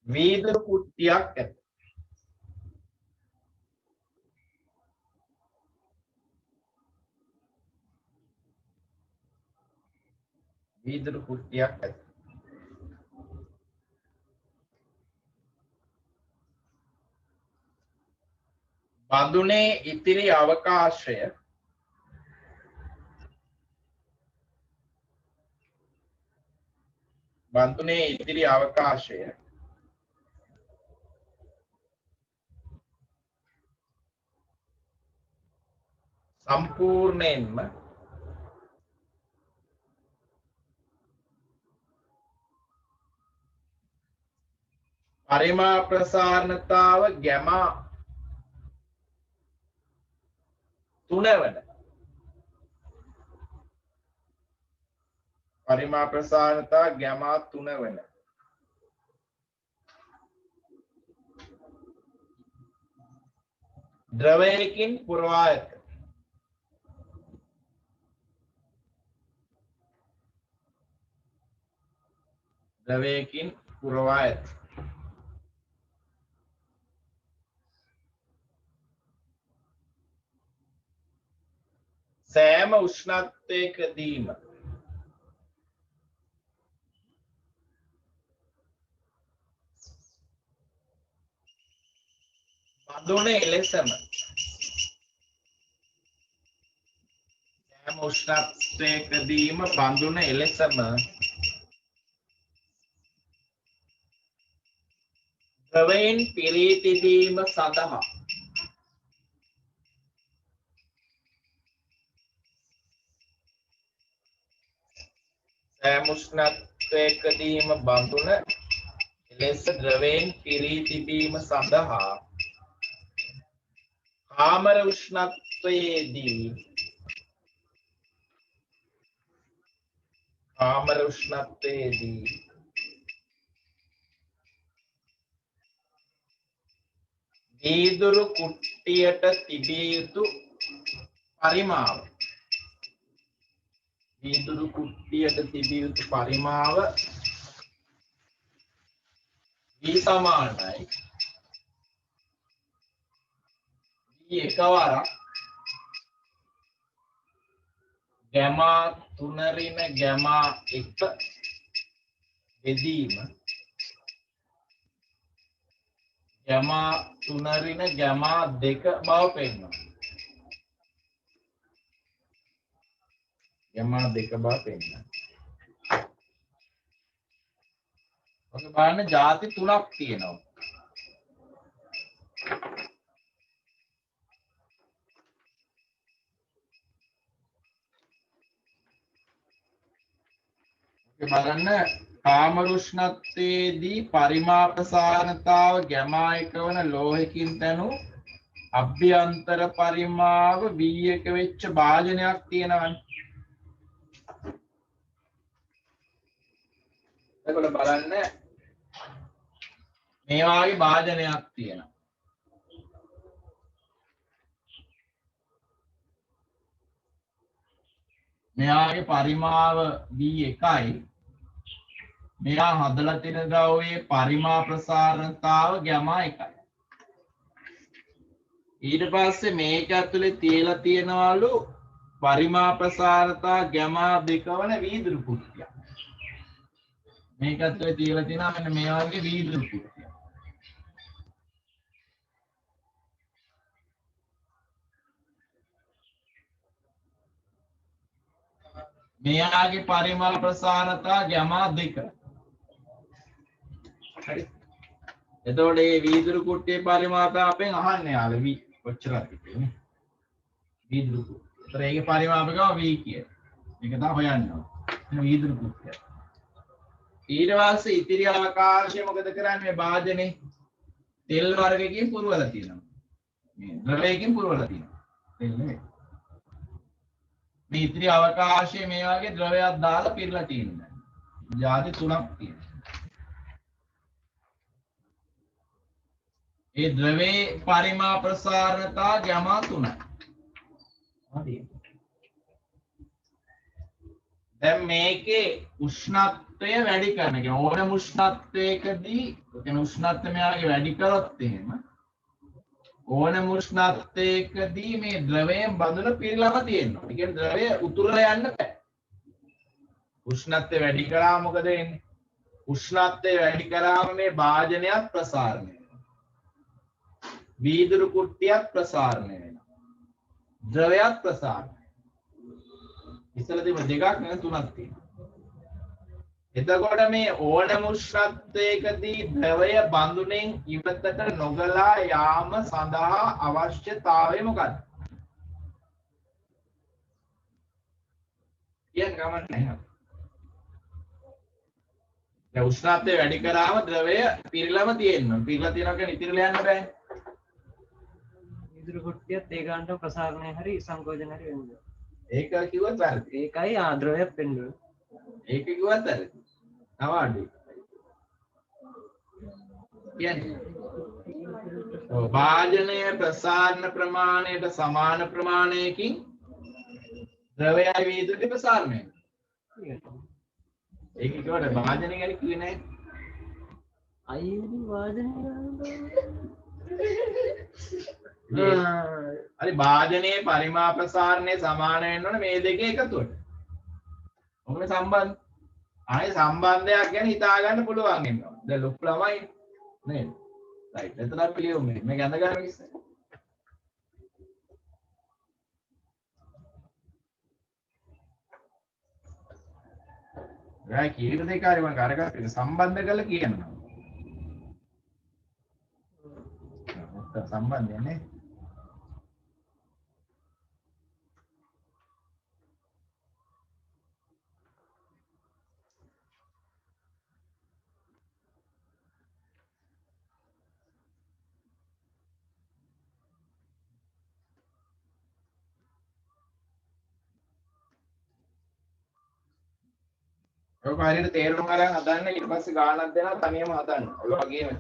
වීදුරු කුට්ටියක් ඇත. වීදුරු කුට්ටියක් ඇත. බඳුනේ ඉතිරි අවකාශය සම්පූර්ණයෙන්ම පරිමා ප්‍රසාරණතාව ගැමා 3 වන පරිමා ප්‍රසාරණතාව ගැමා 3 වන ද්‍රවයකින් පුරවා ඇත. ද්‍රවයකින් පුරවා ඇත. සෑම උෂ්ණත්වයකදීම බඳුන එලෙසම සෑම උෂ්ණත්වයකදීම බඳුන එලෙසම ද්‍රවයෙන් පිරී තිබීම සඳහා සෑම උෂ්ණත්වයකදීම බඳුන එලෙස ද්‍රවයෙන් පිරී තිබීම සඳහා කාමර උෂ්ණත්වයේදී වීදුරු කුට්ටියට තිබිය යුතු පරිමාව V සමානයි V එකවරක් ගැමා 3 ඍණ ගැමා 1 බෙදීම ගැමා 3 ඍණ ගැමා 2 බව පෙන්වනවා. ගැමා 2 බව පෙන්වනවා. ඔක බලන්න ಜಾති 3ක් තියෙනවා. බලන්න කාමර උෂ්ණත්වයේදී පරිමා ප්‍රසාරණතාව ගැමා 1 වන ලෝහයකින් තනු අභ්‍යන්තර පරිමාව V1 වෙච්ච භාජනයක් තියෙනවනේ. එතකොට බලන්න මේ වාගේ භාජනයක් තියෙනවා. මෙයාගේ පරිමාව V1යි. මෙයා හදලා තියෙන ද්‍රවයේ පරිමා ප්‍රසාරණතාව ගැමා 1යි. ඊට පස්සේ මේක ඇතුලේ තියලා තියෙනවලු පරිමා ප්‍රසාරණතාව ගැමා 2 වන වීදුරු කුට්ටිය. මේක ඇතුලේ තියලා තියෙනවා මෙන්න මේ වගේ වීදුරු කුට්ටිය. මෙයාගේ පරිමා ප්‍රසාරණතාව ගැමා 2. හරි. එතකොට මේ වීදුරු කුට්ටියේ පරිමාපයෙන් අහන්නේ යාළුවා V කොච්චරද කියන්නේ. වීදුරු කුට්ටිය. ඒතර ඒකේ පරිමාපකව V කියන. මේක තමයි හොයන්න ඕනේ. මේ වීදුරු කුට්ටිය. ඊට පස්සේ ඉතිරි අවකාශය මොකද කරන්නේ මේ භාජනේ තෙල් වර්ගයකින් පුරවලා තියෙනවා. මේ ද්‍රවයකින් පුරවලා තියෙනවා. තෙල් නෙමෙයි. මේ ඉතිරි අවකාශයේ මේ වගේ ද්‍රවයක් දාලා පිරලා තියෙනවා. ಜಾති 3ක් තියෙනවා. ඒ ද්‍රවයේ පරිමා ප්‍රසාරණතාව ගැමා 3යි. හරි. දැන් මේකේ උෂ්ණත්වය වැඩි කරන එක ඕනම උෂ්ණත්වයකදී කියන උෂ්ණත්වය මෙයාගේ වැඩි කරොත් එහෙම ඕනම උෂ්ණත්වයකදී මේ ද්‍රවයෙන් බඳුන පිරලම තියෙනවා. ඒ කියන්නේ ද්‍රවය උතුරලා යන්න බෑ. උෂ්ණත්වය වැඩි කරාම මොකද වෙන්නේ? උෂ්ණත්වය වැඩි කරාම මේ භාජනයත් ප්‍රසාරණය වෙනවා. වීදුරු කුට්ටියත් ප්‍රසාරණය වෙනවා. ද්‍රවයත් ප්‍රසාරණය. ඉස්සෙල්ලා තිබුණ දෙකක් නෙවෙයි 3ක් තියෙනවා. එතකොට මේ ඕනම උෂ්ණත්වයකදී ද්‍රවය බඳුනෙන් ඉවතට නොගලා යාම සඳහා අවශ්‍යතාවය මොකක්ද? කියන්න ගමන් නැහැ. දැන් උෂ්ණත්වය වැඩි කරාම ද්‍රවය පිරීලාම තියෙනවා. පිරීලා තියෙනවා කියන්නේ ඉතිරිලා යන්න බෑ. වීදුරු කුට්ටියත් ඒ ගානට ප්‍රසාරණය හරි සංකෝචන හරි වෙනවා. ඒක කිව්වත් වැරදි. ඒකයි ආද්‍රවයක් වෙන්නේ. ඒක කිව්වත් වැරදි. තව අඩුයි. කියන්නේ ඔව් භාජනය ප්‍රසාරණ ප්‍රමාණයට සමාන ප්‍රමාණයකින් ද්‍රවයයි වීදුරුයි ප්‍රසාරණය. ඒක කිව්වට භාජනය ගැන කිව්වේ නැහැ. අයියෝ වාදනය හරි භාජනයේ පරිමා ප්‍රසාරණය සමාන වෙන්න ඕනේ මේ දෙකේ එකතුවට. මොකද සම්බන්ධ. ආයේ සම්බන්ධයක් ගැන හිතා ගන්න පුළුවන් වෙනවා. දැන් ලොකු ළමයි නේද? රයිට්. එතන පිළියොම් මේක ඇඳ ගන්න කිස්ස. රයි කීර දෙකාරි මම කරගත්ත සම්බන්ධ කරලා කියනවා. සම්බන්ධය නේ. ඔක හරියට තේරුම් අරන් හදන්න ඊට පස්සේ ගානක් දෙනවා තනියම හදන්න. ඔය වගේම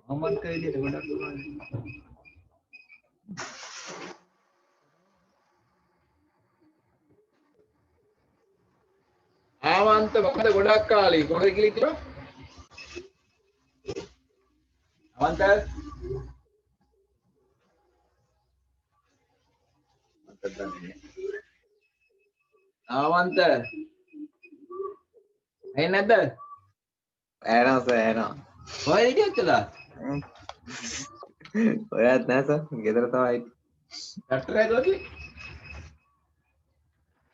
අමන් කයිලට ගොඩක් ආවන්ත මොකද ගොඩක් කාලේ කොහෙද කියලා කිව්වා? අවන්ත අවන්ත එන්නේ නැද්ද? ඇනවා සර් ඇනවා. කොහෙද ඉච්චලා? ඔයත් නෑ සර් ගෙදර තමයි. ට්‍රැක්ටර් එකක් හදුවා කිව්වේ?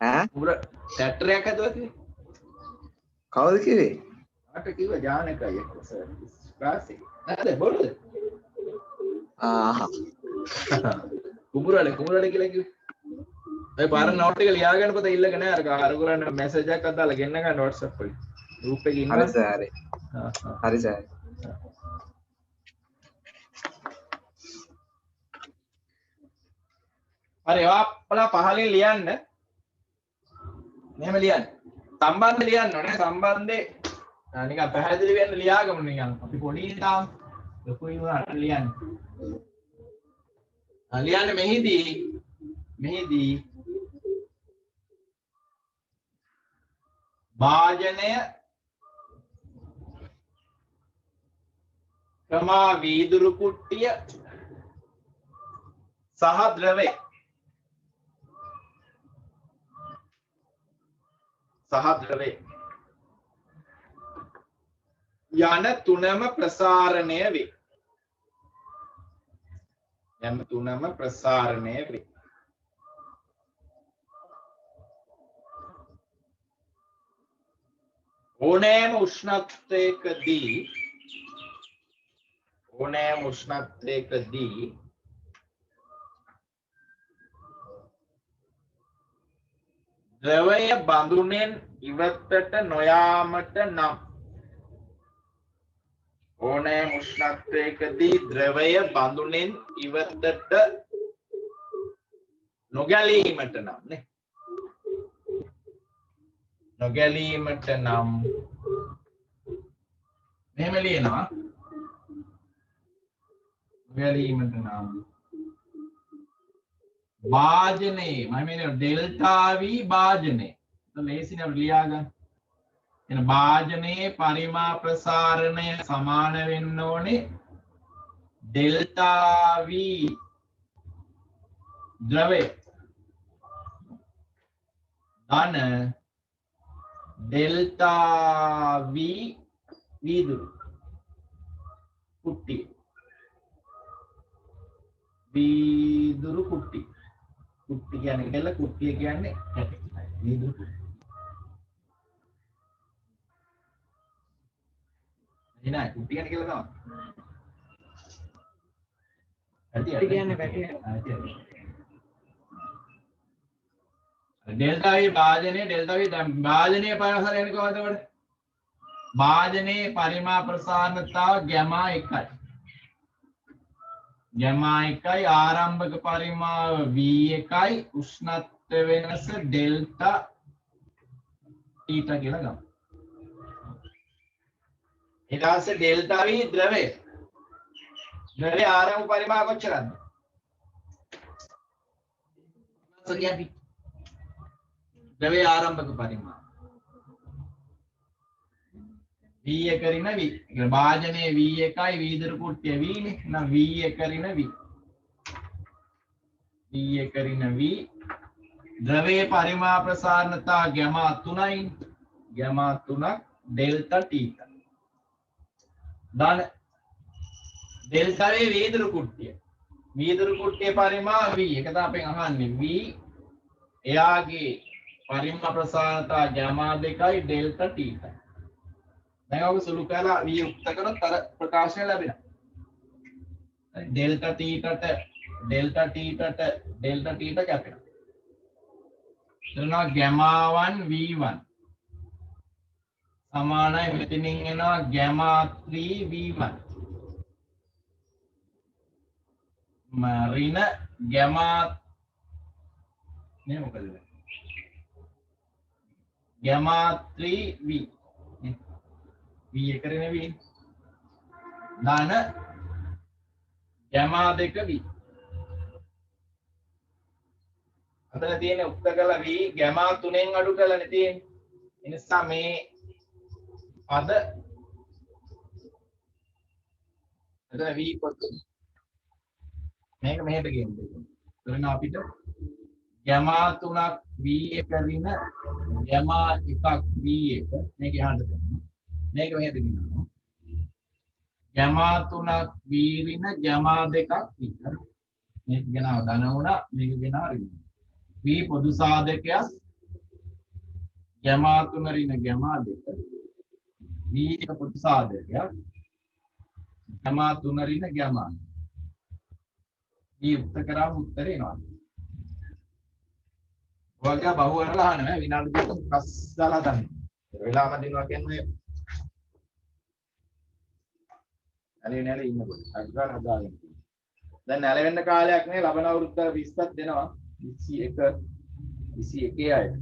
ඈ උඹ ට්‍රැක්ටර් එකක් හදුවා කිව්වේ? කවුද කිව්වේ? මට කිව්වා ජානකයි එක්ක සර්. ක්ලාස් එක. නැද්ද බොරුද? කුඹුරල කියලා කිව්වේ. ඒ පාර නෝට් එක ලියාගෙන පොත ඉල්ලගෙන නෑ අර කරන්න මැසේජ් එකක් අදාලා ගෙන්න ගන්න WhatsApp එකේ. ගෲප් එකේ ඉන්නවා. හරි සර් හරි. හරි සර්. හරි ඔයාලා පහලින් ලියන්න. මෙහෙම ලියන්න. සම්බන්ධ ලියන්න ඕනේ. සම්බන්ධේ නිකන් පැහැදිලි වෙන්න ලියාගමු නිකන්. අපි පොඩි තාම ලොකුයි වුණාට ලියන්න. ලියන්න මෙහිදී භාජනය ක්‍රමා වීදුරු කුට්ටිය සහ ද්‍රවය යන තුනම ප්‍රසාරණය වේ. ඕනෑම උෂ්ණත්වයකදී ද්‍රවය බඳුනෙන් ඉවතට නොයාමට නම් ඕනෑම උෂ්ණත්වයකදී ද්‍රවය බඳුනෙන් ඉවතට නොගැලීමට නම් නේ නොගැලීමට නම් මෙහෙම ලියනවා නොගැලීමට නම් භාජනයේ මම මේ ඩෙල්ටා v භාජනයේ ලේසියෙන් අපිට ලියා ගන්න. එන භාජනයේ පරිමා ප්‍රසාරණය සමාන වෙන්න ඕනේ ඩෙල්ටා v ද්‍රවය ධන ඩෙල්ටා v වීදුරු කුට්ටිය වීදුරු කුට්ටි කුට්ටි කියන්නේ කෙල්ල කුට්ටිය කියන්නේ කැටි වීදුරු කුට්ටි එනයි කුට්ටි කියන්නේ කෙල්ල තමයි ඇති කුට්ටි කියන්නේ පැටිය. ඩෙල්ටා v භාජනයේ ඩෙල්ටා v දැන් භාජනයේ පරිසර එන්නේ කොහොමද එතකොට භාජනයේ පරිමා ප්‍රසාරණතාව ගැමා 1යි ගැමා 1යි ආරම්භක පරිමාව v1යි උෂ්ණත්ව වෙනස ඩෙල්ටා තීටා කියලා ගමු ඊට පස්සේ ඩෙල්ටා v ද්‍රවය ද්‍රවයේ ආරම්භක පරිමාව කොච්චරද ද්‍රවයේ ආරම්භක පරිමාව v1 ඍණ v ඒ භාජනයේ v1යි වීදුරු කුට්ටිය v නේ එහෙනම් v1 ඍණ v v1 ඍණ v ද්‍රවයේ පරිමා ප්‍රසාරණතා ගැමා 3යි ගැමා 3ක් ඩෙල්ටා තීටා ධන ඩෙල්ටා v වීදුරු කුට්ටිය පරිමා v එක තමයි අපෙන් අහන්නේ v එයාගේ පරිමා ප්‍රසාරණතා ගැමා 2යි ඩෙල්ටා තීටා දැන් ඔබ සුළු කරලා v යුක්ත කරොත් අර ප්‍රකාශනය ලැබෙනවා ඩෙල්ටා තීටාට කැපෙනවා එතනවා ගැමා 1 v1 සමානයි මෙතනින් එනවා ගැමා 3 v1 ඍණ ගැමා නේ මොකද ගැමා 3 v v1 ඍණ v ධන ගැමා 2 v අතන තියෙන උක්ත කළ v ගැමා 3ෙන් අඩු කළනේ තියෙන්නේ ඒ නිසා මේ පද එතන v පොත් මේක මෙහෙට ගෙන්නේ එතන අපිට ගැමා 3ක් v1 ඍණ ගැමා 1ක් v1 මේක එහාට දාන්න මේක මෙහෙට ගෙනනවා ගැමා 3ක් v ඍණ ගැමා 2ක් විතර මේක ගෙනාව ධන වුණා මේක ගෙනාව ඍණ v පොදු සාධකයක් ගැමා 3 ඍණ ගැමා 2 v එක පොදු සාධකයක් ගැමා 3 ඍණ ගැමා v උත්තර කරාම උත්තරේ එනවා ඔයගා බහුවරලා අහන්න බෑ විනාඩි දෙකක් ප්‍රස් දාලා ගන්න වෙලාවම දෙනවා කියන්නේ නැලේ ඉන්නකොට අග්ගා හදාගන්න දැන් නැලෙන්න කාලයක් නේ ලබන අවුරුද්ද 20ක් දෙනවා 21 අයට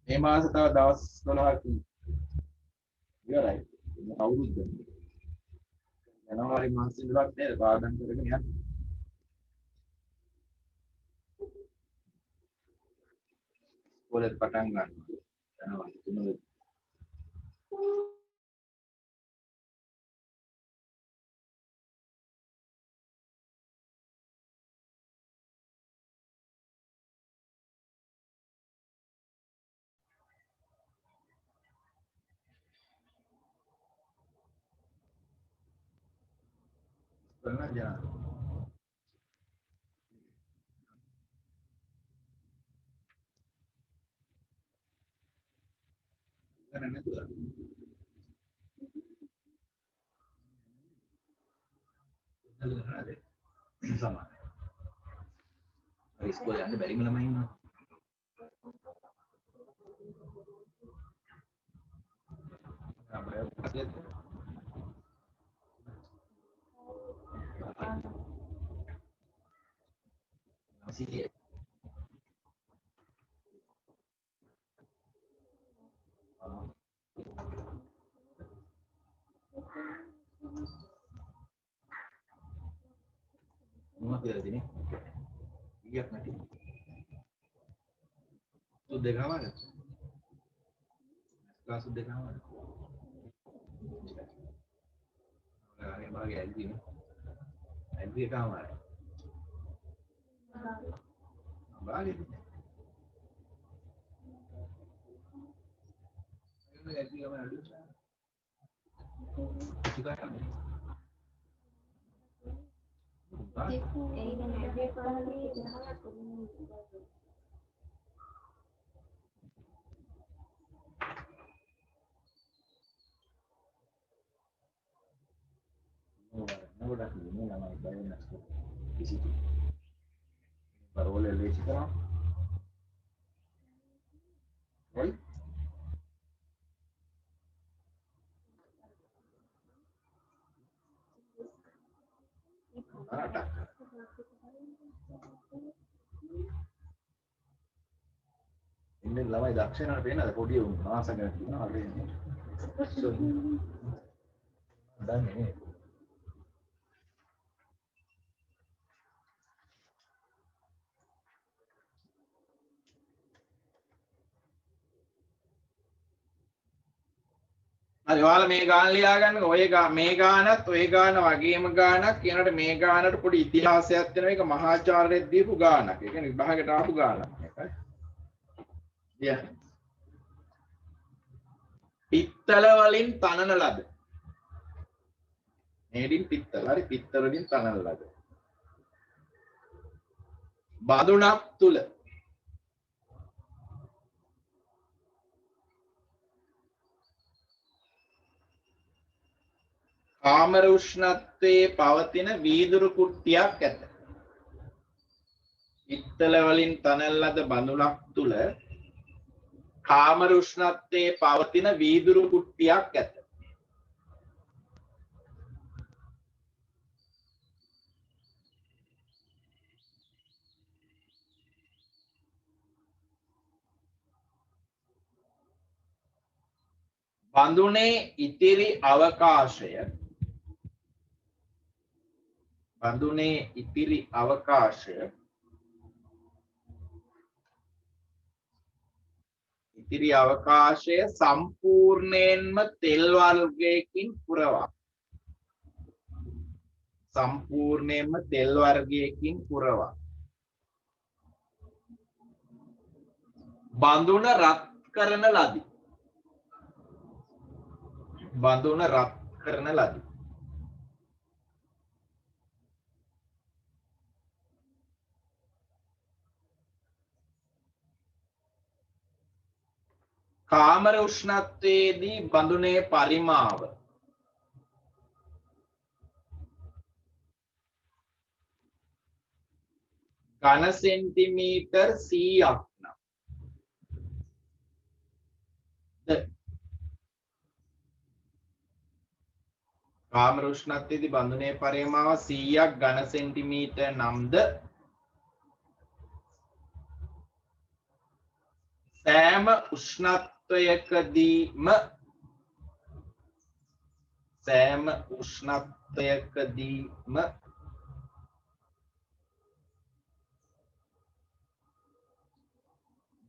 මේ මාස තව දවස් 12ක් ඉවරයි අවුරුද්ද ජනවාරි මාසෙ ඉඳලා නේද පාඩම් කරගෙන යන්න පොලේ පටන් ගන්න ජනවාරි 3 කරන ජන කරන්නේ තුලා හරි සමාන ඉස්කෝලේ යන්න බැරිම ළමයි ඉන්නවා Así no te tiene y ya mati tú de cámara clase de cámara ahora que va a ir el cámara vale ඉන්නේ ළමයි දක්ෂයනට පේනද පොඩි උන් මාසකට තියෙනවා හරි දන්නේ හරි ඔයාලා මේ ගාන ලියා ගන්න මේ ගානත් ඔය ගාන වගේම ගානක් කියනකොට මේ ගානට පොඩි ඉතිහාසයක් තියෙනවා ඒක මහාචාර්යෙක් දීපු ගානක් ඒ කියන්නේ විභාගයට ආපු ගානක් මේක පිත්තල වලින් තනන ලද මේඩින් පිත්තල හරි පිත්තල වලින් තනන ලද බඳුනක් තුල කාමර උෂ්ණත්වයේ පවතින වීදුරු කුට්ටියක් ඇත. පිත්තල වලින් තනන ලද බඳුනක් තුල කාමර උෂ්ණත්වයේ පවතින වීදුරු කුට්ටියක් ඇත. බඳුනේ ඉතිරි අවකාශය සම්පූර්ණයෙන්ම තෙල් වර්ගයකින් පුරවා බඳුන රත් කරන ලදී. කාමර උෂ්ණත්වයේදී බඳුනේ පරිමාව ඝන සෙන්ටිමීටර් 100ක් නම් කාමර උෂ්ණත්වයේදී බඳුනේ පරිමාව 100ක් ඝන සෙන්ටිමීටර් නම්ද සෑම උෂ්ණත්වයකදීම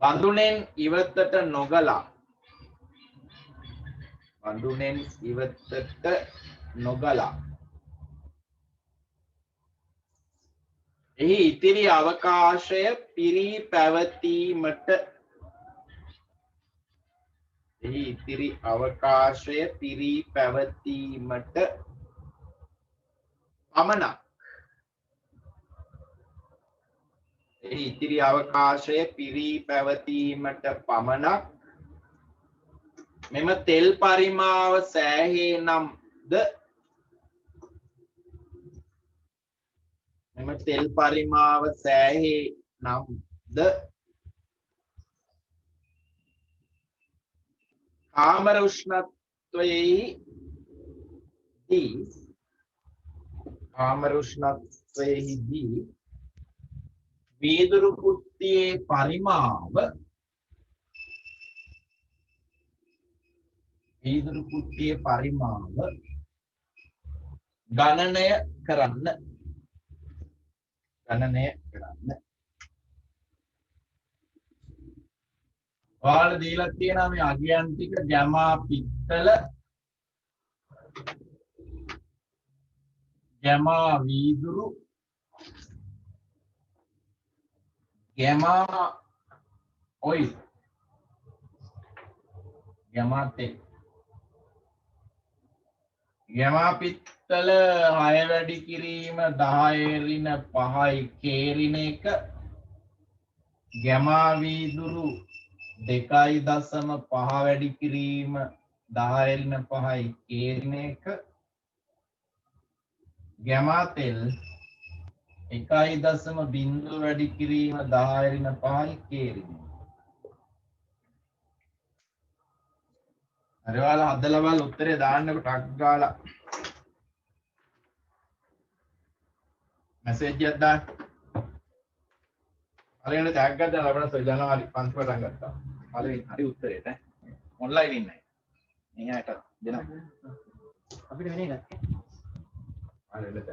බඳුනෙන් ඉවතට නොගලා එහි ඉතිරි අවකාශය පිරී පැවතීමට පමණක් මෙම තෙල් පරිමාව සෑහේ නම්ද කාමර උෂ්ණත්වයේදී වීදුරු කුට්ටියේ පරිමාව ගණනය කරන්න. ඔයාලා දීලා තියෙනවා මේ අගයන්තික ගැමා පිත්තල ගැමා වීදුරු ගැමා ඔයිල් ගැමා තෙල් ගැමා පිත්තල 6 වැඩි කිරීම 10 ඍණ 5යි කේරින එක ගැමා වීදුරු 2.5 වැඩි කිරීම 10 ඍණ 5යි කේරින එක ගැමා තෙල් 1.0 වැඩි කිරීම 10 ඍණ 5යි කේරින හරි ඔයාලා හදලා බලලා උත්තරේ දාන්නකො ටක් ගාලා මැසේජ් එකක් දාන්න පළවෙනි ටැග් එකක් දාලා අපිට ජනවාරි 5 පටන් ගත්තා පළවෙනි හරි උත්තරේට ඔන්ලයින් ඉන්නයි මෙයාට දෙනවා අපිට වෙන එකක් හරි එලට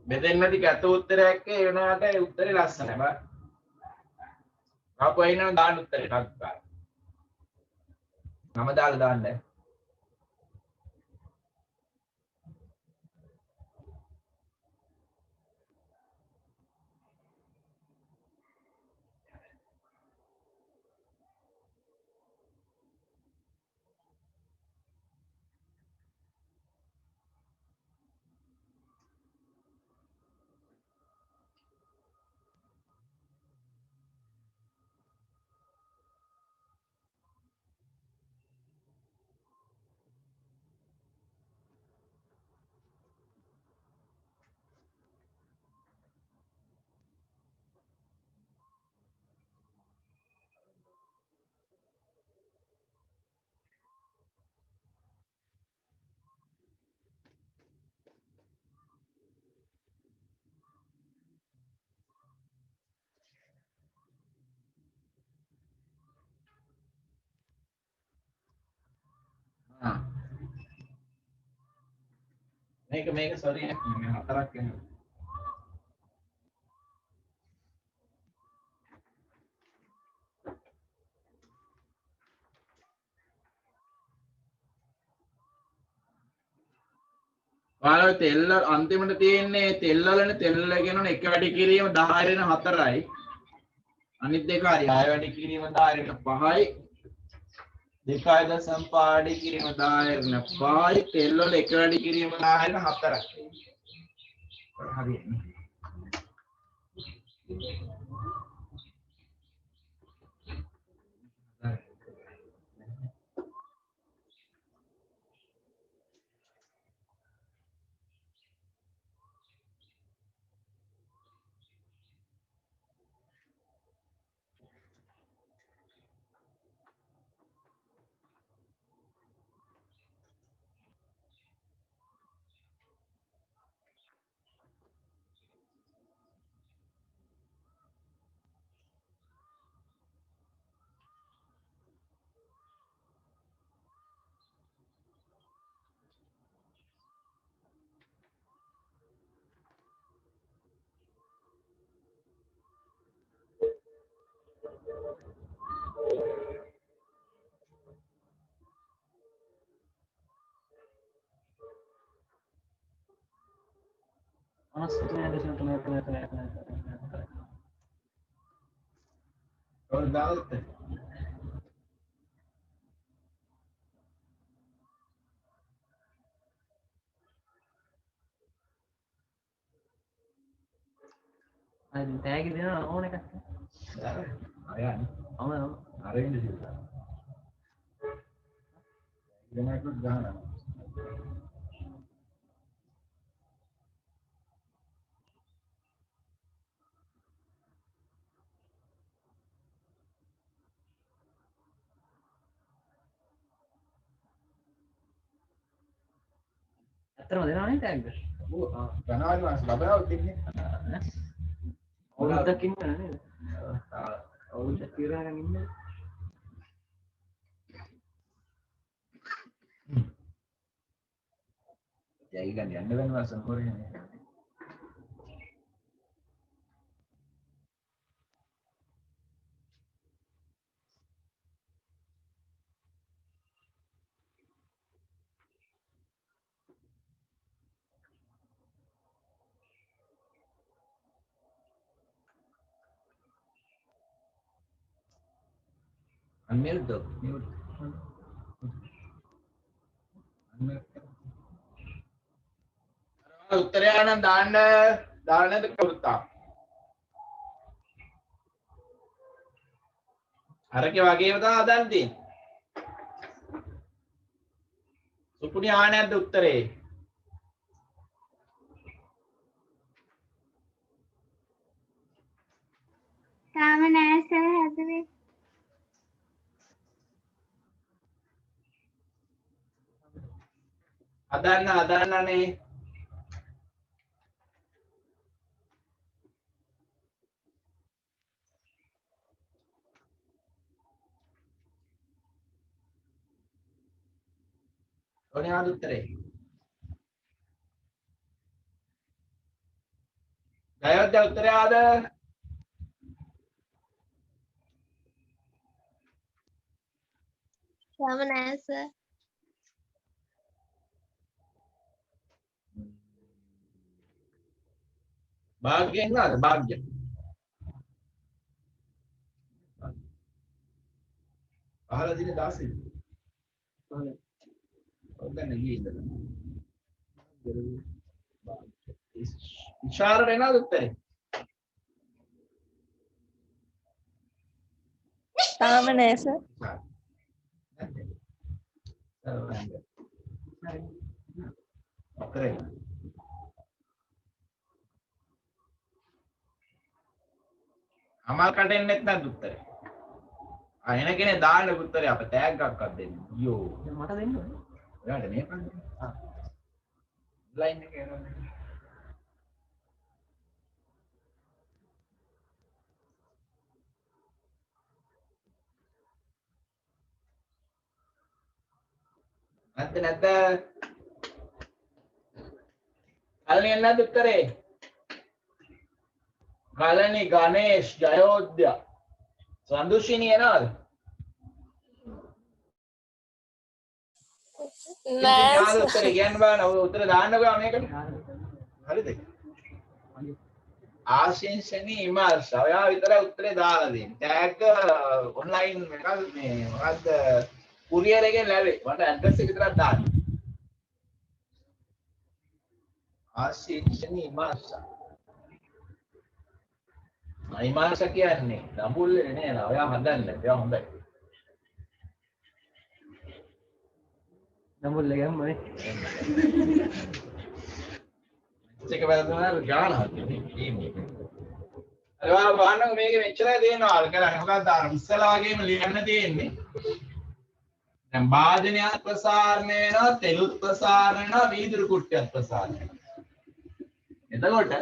බෙදෙන්නේ නැති ගැත උත්තරයක් ඒ වෙනාට ඒ උත්තරේ ලස්සනයි බා. ආපහු එනවා දාන්න උත්තරේ ටක් ගාලා. නම දාලා දාන්න. මේක sorry මේ හතරක් එනවා. ඔයාලා තෙල් අන්තිමට තියෙන්නේ තෙල් වලනේ තෙල් කියනවනේ එක වැඩි කිරීම 10 වෙන 4යි. අනිත් දෙක හරි 6 වැඩි කිරීම 10 වෙන 5යි. 2.5 වැඩි කිරීම 10 වෙන 5යි. තෙල් වල එක වැඩි කිරීම 10 වෙන 4යි. හරි. තෑගි දෙනවා ඕන එකක්. අයන්නේ. අරින්න සිල්ලා. දෙනකට ගහනවා. ඇත්තටම දෙනවා නේ තෑග්ද? ඔව් ගණාවි මාස ලබනවා දෙන්නේ. අවුරුද්දක් ඉන්නවනේ නේද? අවුරුද්දක් ඉවරගෙන ඉන්නේ. යයි ගන්න යන්න වෙනවා සම්පූර්ණයෙන්. Unmute though. Mute. උත්තරය නම් දාන්න දාන්නද කවුරුත්තා අරකේ වගේම තමයි හදන්න තියෙන්නේ. සුපුනි ආන්නේ නැද්ද උත්තරේ? තාම නෑ සර් හැදුවේ. හදන්නනේ. ඕනේ ආද උත්තරේ. දයවත්ද උත්තරය ආද? තාම නෑ සර්. භාග්‍යයෙන් නේද? භාග්‍ය. අහලා දින 16. ඔතන ගිහින් ඉෂාර වෙනවද උත්තරේ? තාම නෑ සර්. උත්තරේ. අමාල් කටෙන්නෙත් නැද්ද උත්තරේ? එන කෙනේ දාන්න උත්තරේ අප තෑග්ගක්වත් දෙන්න. යෝ. මට දෙන්න ඕනේ. ඔයාලට මේ පන්ද? ලයින් එක එනවා. නැද්ද? කල්නේ නැද්ද උත්තරේ? කලනි ගණේෂ් ජයෝද්‍ය සඳුෂිනී එනවද? යාද උත්තර කියන්න බෑ ඔය උත්තර දාන්නකෝ මේකට හරිද ආශිංසනි ඉමර්ෂ ඔයා විතර උත්තරේ දාලා දෙන්න ටැග් ඔන්ලයින් එකක් මේ මොකද්ද කුරියර් එකෙන් ලැබේ මට ඇඩ්‍රස් එක විතරක් දාන්න ආශිංසනි ඉමර්ෂ ඉමර්ෂ කියන්නේ නඹුල්ලේ නේ නෑ ඔයා හදන්න ඔයා හොඳයි නඹුල්ලේ ගම්මනේ ඒක වැරදුනා ගාන හදන්නේ අරවා බලන්න මේකේ මෙච්චරයි දෙනවා අර කරන්නේ මොකක්ද අර ඉස්සලා වගේම ලියන්න තියෙන්නේ දැන් වාදනයක් ප්‍රසාරණය වෙනවා තෙලුත් ප්‍රසාරණය වෙනවා වීදුරු කුට්ටියක් ප්‍රසාරණය වෙනවා එතකොට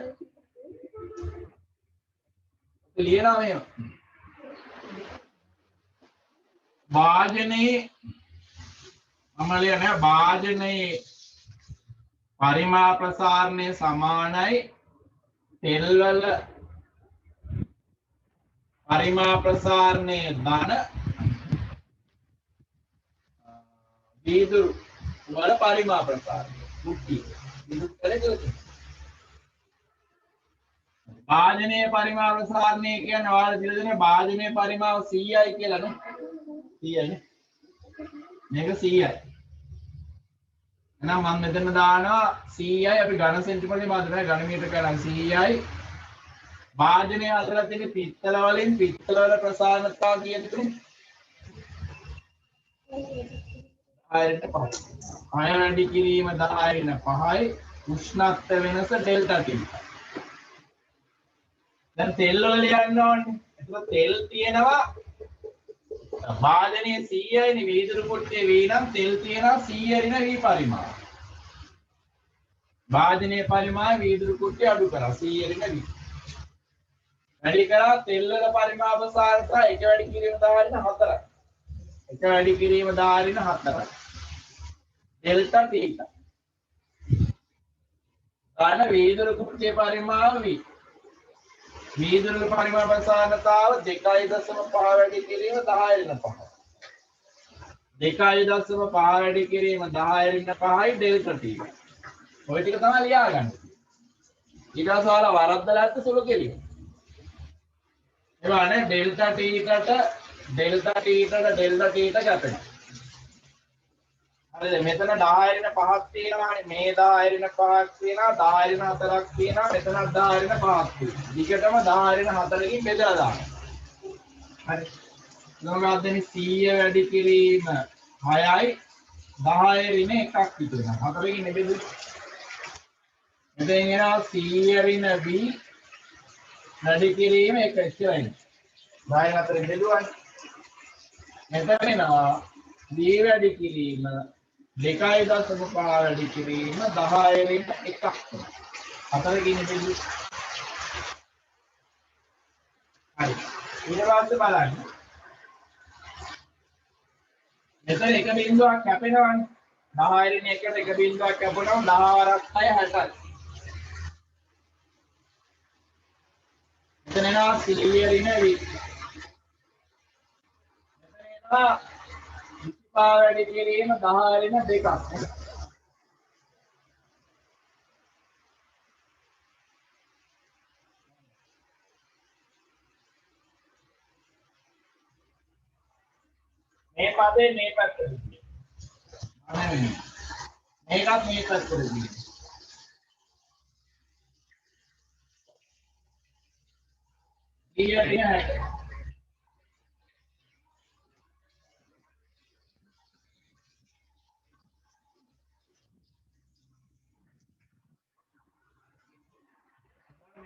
ලියනවා මේව වාදනයේ මම ලියන්නේ වාදනයේ පරිමා ප්‍රසාරණය සමානයි තෙල් වල පරිමා ප්‍රසාරණය ධන වීදුරු වල පරිමා ප්‍රසාරණය කුට්ටි විදුත් කරේ භාජනයේ පරිමා ප්‍රසාරණය කියන්නේ ඔයාලා කියලා දෙන භාජනයේ පරිමාව 100යි කියලා නේ 100යි නේ මේක 100යි එහෙනම් මම මෙතන දානවා 100යි අපි ඝන සෙන්ටිමීටරේ මාත්‍රයි ඝන මීටර ගණන් 100යි භාජනයේ අතර තියෙන පිත්තල වලින් පිත්තල වල ප්‍රසාරණතාව කීයද කියන්නේ 10ට 5 වැඩි කිරීම 10ට 5යි උෂ්ණත්ව වෙනස ඩෙල්ටා T දැන් තෙල් වල ලියන්න ඕනේ ඒක තෙල් තියෙනවා භාජනයේ 100යි නේ වීදුරු කුට්ටියේ V නම් තෙල් තියෙනවා 100 රින V පරිමාව. භාජනයේ පරිමාව වීදුරු කුට්ටිය අඩු කරා 100 රින V. වැඩි කරා තෙල් වල පරිමාව ප්‍රසාරණය එක වැඩි කිරීම 10 රින 4යි. එක වැඩි කිරීම 10 රින 4යි. Delta theta. ගන්න වීදුරු කුට්ටියේ පරිමාව V. වීදුරු පරිමාව ප්‍රසාරණතාව 2.5 වැඩි කිරීම 10 රින 5. 2.5 වැඩි කිරීම 10 රින 5යි ඩෙල්ටා T. ඔය ටික තමයි ලියාගන්න. ඊට පස්සේ ඔයාලා වරද්දලා ඇත්ත සුළු කෙලිය. ඒවා නේ ඩෙල්ටා Tට ගැටෙනවා. හරිද? මෙතන 10 රින 5ක් තියෙනවානේ. මේ 10 රින 5ක් තියෙනවා. 10 රින 4ක් තියෙනවා. මෙතනත් 10 රින 5ක් තියෙනවා. දිගටම 10 රින 4කින් බෙදලා දාන්න. හරි. නෝගාද්දෙනි 100 වැඩි කිරීම 6යි 10 රින 1ක් විතරයි. 4කින් නෙබෙදුනේ. මෙතෙන් එනවා 100 රින V වැඩි කිරීම 1 ඉස්සරහින්. 10 4 බෙදුවානේ. මෙතන එනවා V වැඩි කිරීම 2.5 වැඩි කිරීම 10 රින් 1ක්. 4කින් නෙබෙදුනේ. හරි. ඊට පස්සේ බලන්න. මෙතන එක බිංදුවක් කැපෙනවානේ. 10 රින් 1ට එක බිංදුවක් කැපුණාම 10 වරක් 6 60යි. මෙතන එනවා 100 රින V. මෙතන එනවා 25 වැඩි කිරීම 10 රින 2ක්. මේ පදේ මේ පැත්තට ගියේ. මේකත් මේ පැත්තට ගියේ.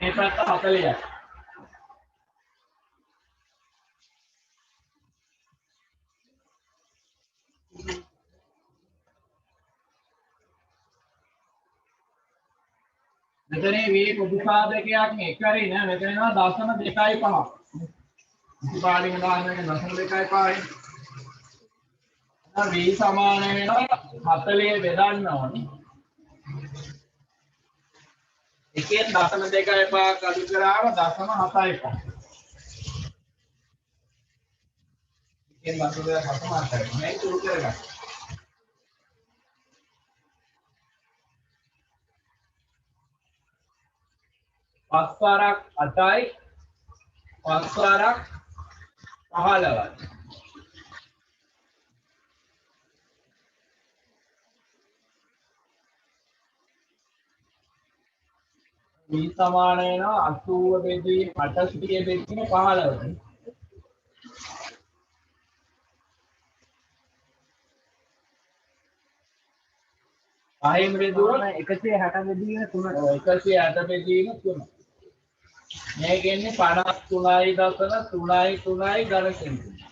මේ පැත්ත 40යි. මෙතන මේ ප්‍රතිසාධකයක් එකරි නෑ මෙතන එනවා 0.25. ඉතිපාලින් උදාහරණයක් 0.25යි. V සමාන වෙනවා 40 බෙදන්න ඕනේ. එකෙන් 0.25ක් අඩු කරාම 0.75. එකෙන් 0.75යි. මේක උරු කරගන්න. 5 වරක් 8යි 5 වරක් 15යි. මේ සමාන වෙනවා 80 බෙදීම 800 බෙදීම 15යි. පහෙන් බෙදුවොත් 160 බෙදීම 3. 160 බෙදීම 3. මේක එන්නේ 53.3 ඝන සෙන්ටිමීටර.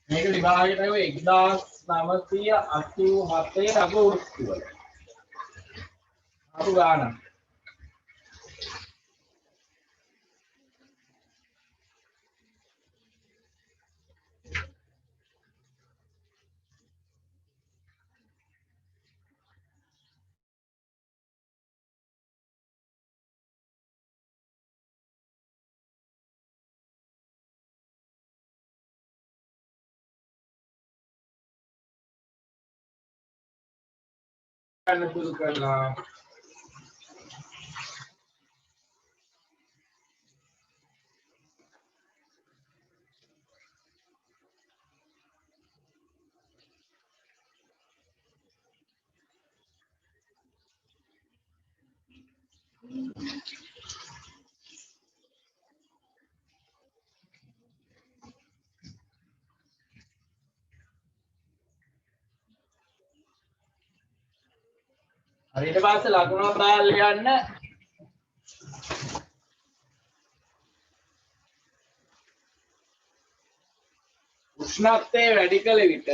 මේක විභාගයට ආවේ 1987 අගෝස්තු වල. අරු ගානක්. ගන්න සුරු කරලා ඊට පස්සේ ලකුණු බාල් ලියන්න උෂ්ණත්වය වැඩි කළ විට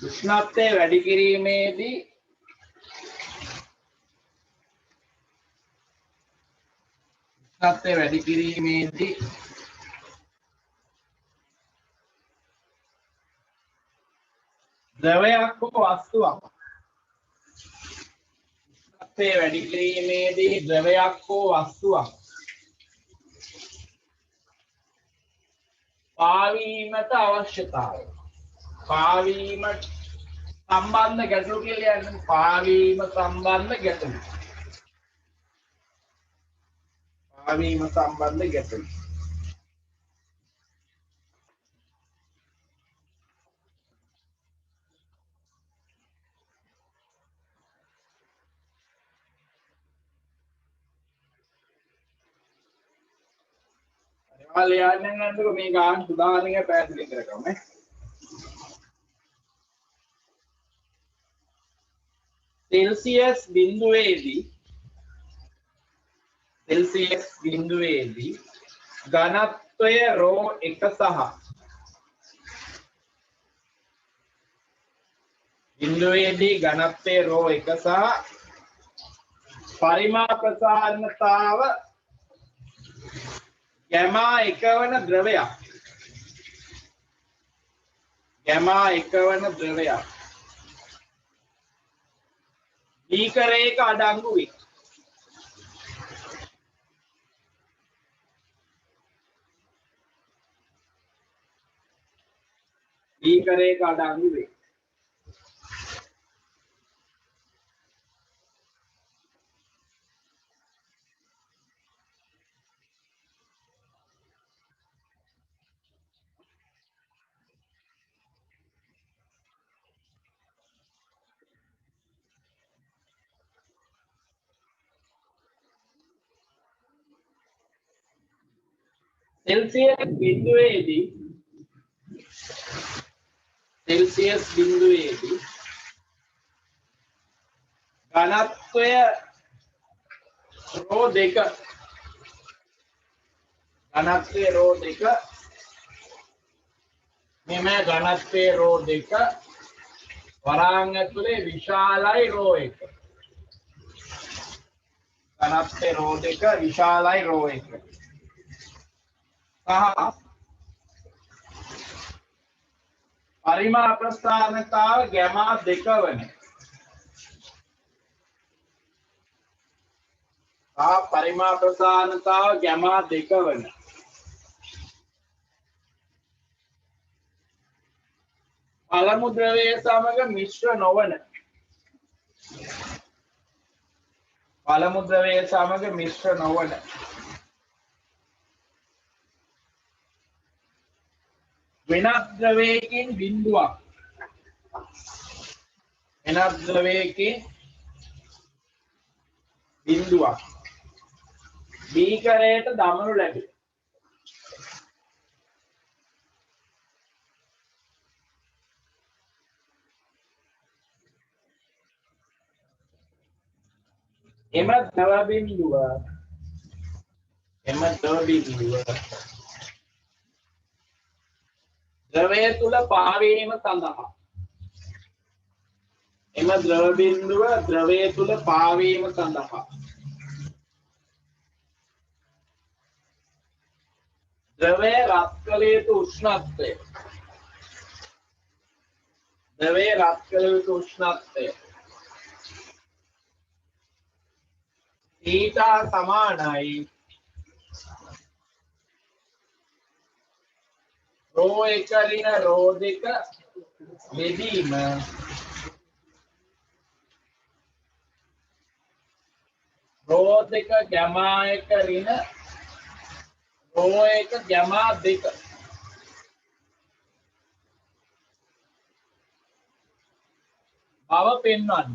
උෂ්ණත්වය වැඩි කිරීමේදී ද්‍රවයක් හෝ වස්තුවක් වැඩි කිරීමේදී ද්‍රවයක් හෝ වස්තුවක් පාවීමට අවශ්‍යතාවය. පාවීමට සම්බන්ධ ගැටලු කියලා කියන්නේ පාවීම සම්බන්ධ ගැටලු. පාවීම සම්බන්ධ ගැටලු. ලියන්න ගන්නකො මේ ගාන උදාහරණයක් පැහැදිලි කරගමු. සෙල්සියස් බිඳුවේදී ඝනත්වය රෝ 1 සහ බිඳුවේදී ඝනත්වය රෝ 1 සහ පරිමා ප්‍රසාරණතාව ගැමා 1 වන ද්‍රවයක්. බීකරයක අඩංගු වේ. सेल्सियस बिंदुवेदी घनत्वය ρ 2 මෙම ඝනත්වය ρ 2 වරාන් ඇතුලේ විශාලයි ρ 1 ඝනත්වය ρ 2 විශාලයි ρ 1 පරිමා ප්‍රස්ථානතාව ගැමා 2 වන පරිමා ප්‍රස්ථානතාව ගැමා 2 වන පළමු ද්‍රවය සමග මිශ්‍ර නොවන පළමු ද්‍රවය සමග මිශ්‍ර නොවන වෙනත් ද්‍රවයකින් බිඳුවක් වෙනත් ද්‍රවයකින් බිඳුවක් බීකරයට දමනු ලැබේ. එම ද්‍රව බිඳුව ද්‍රවය තුල පාවීම සඳහා එම ද්‍රව බිඳුව ද්‍රවය තුල පාවීම සඳහා ද්‍රවය රත් කළ යුතු උෂ්ණත්වය ඊටා සමානයි රෝ එක ඍණ රෝ දෙක බෙදීම රෝ දෙක ගැමා එක ඍණ රෝ එක ගැමා දෙක බව පෙන්වන්න.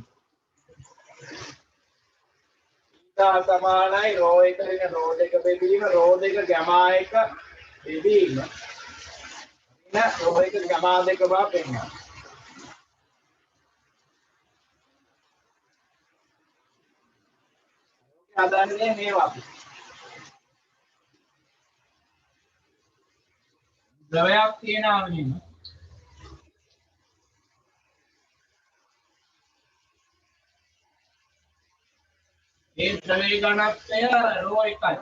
ඊට සමානයි රෝ එක ඍණ රෝ දෙක බෙදීම රෝ දෙක ගැමා එක බෙදීම ඍණ රෝ එක ගැමා දෙක බව පෙන්වන්න. හදන්නේ මේවා ද්‍රවයක් තියෙනවා නෙමෙයි. ඒ ද්‍රවයේ ඝනත්වය රෝ එකයි.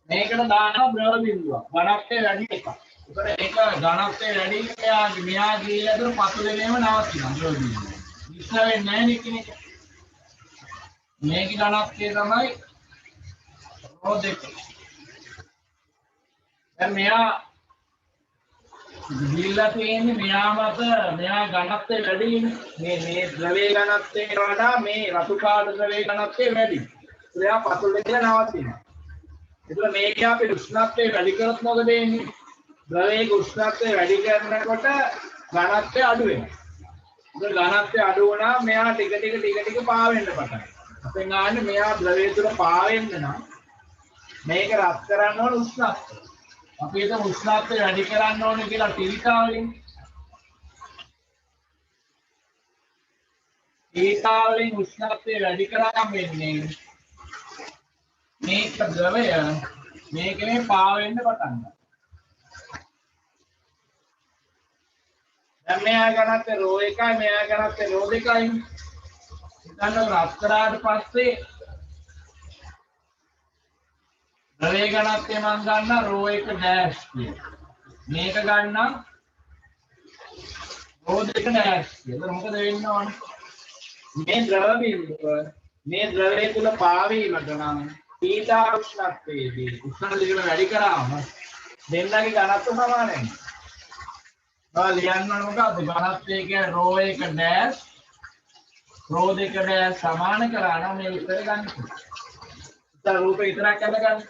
මේකට දානවා ද්‍රව බිඳුවක්. ඝනත්වය වැඩි එකක්. ඒකට ඒක ඝනත්වය වැඩි මෙයා ගිහලා දුර පතුලේම නවතිනවා ද්‍රව බිඳුව. විශ්ල වෙන්නේ නැහැ නේ කෙනෙක්. මේකේ ඝනත්වය තමයි රෝ දෙක. දැන් මෙයා ගිහිල්ලා තියෙන්නේ මෙයා මත මෙයා ඝනත්වය වැඩිනේ මේ ද්‍රවයේ ඝනත්වයට වඩා මේ රතු පාට ද්‍රවයේ ඝනත්වය වැඩි. එයා පතුලේ කියලා නවතිනවා. ඒක මේකේ අපි උෂ්ණත්වය වැඩි කරොත් මොකද වෙන්නේ? ද්‍රවයේ උෂ්ණත්වය වැඩි කරනකොට ඝනත්වය අඩු වෙනවා. ඒක ඝනත්වය අඩු වුණා මෙයා ටික ටික පාවෙන්න පටන් ගන්නවා. අපෙන් ආන්නේ මෙයා ද්‍රවයේ තුල පාවෙන්න නම් මේක රත් කරන්න ඕන උෂ්ණත්වය. අපි ඒක උෂ්ණත්වය වැඩි කරන්න ඕනේ කියලා තීතාවලින් උෂ්ණත්වය වැඩි කරාම වෙන්නේ මේක ද්‍රවය මේකේ පාවෙන්න පටන් ගන්නවා. දැන් මෙයා ඝනත්වය රෝ එකයි මෙයා ඝනත්වය රෝ දෙකයි. ඉතින් රත් කරාට පස්සේ ද්‍රවයේ ඝනත්වය මම ගන්න රෝ එක ඩෑෂ් කියලා. මේක ගන්නම් රෝ දෙක ඩෑෂ් කියලා. මොකද වෙන්න ඕන? මේ ද්‍රව බිඳුව මේ ද්‍රවයේ තුල පාවීමට නම් ඊටා උෂ්ණත්වයේදී උෂ්ණත්වය වැඩි කරාම දෙන්නගේ ඝනත්ව සමානයි. ලියන්න මොකක්ද ඝනත්වය කියන්නේ රෝ එක ඩෑෂ් රෝ දෙක ඩෑෂ් සමාන කරා නම් මේ උත්තර ගන්න පුළුවන්. උත්තර රූපේ විතරක් අරගන්න.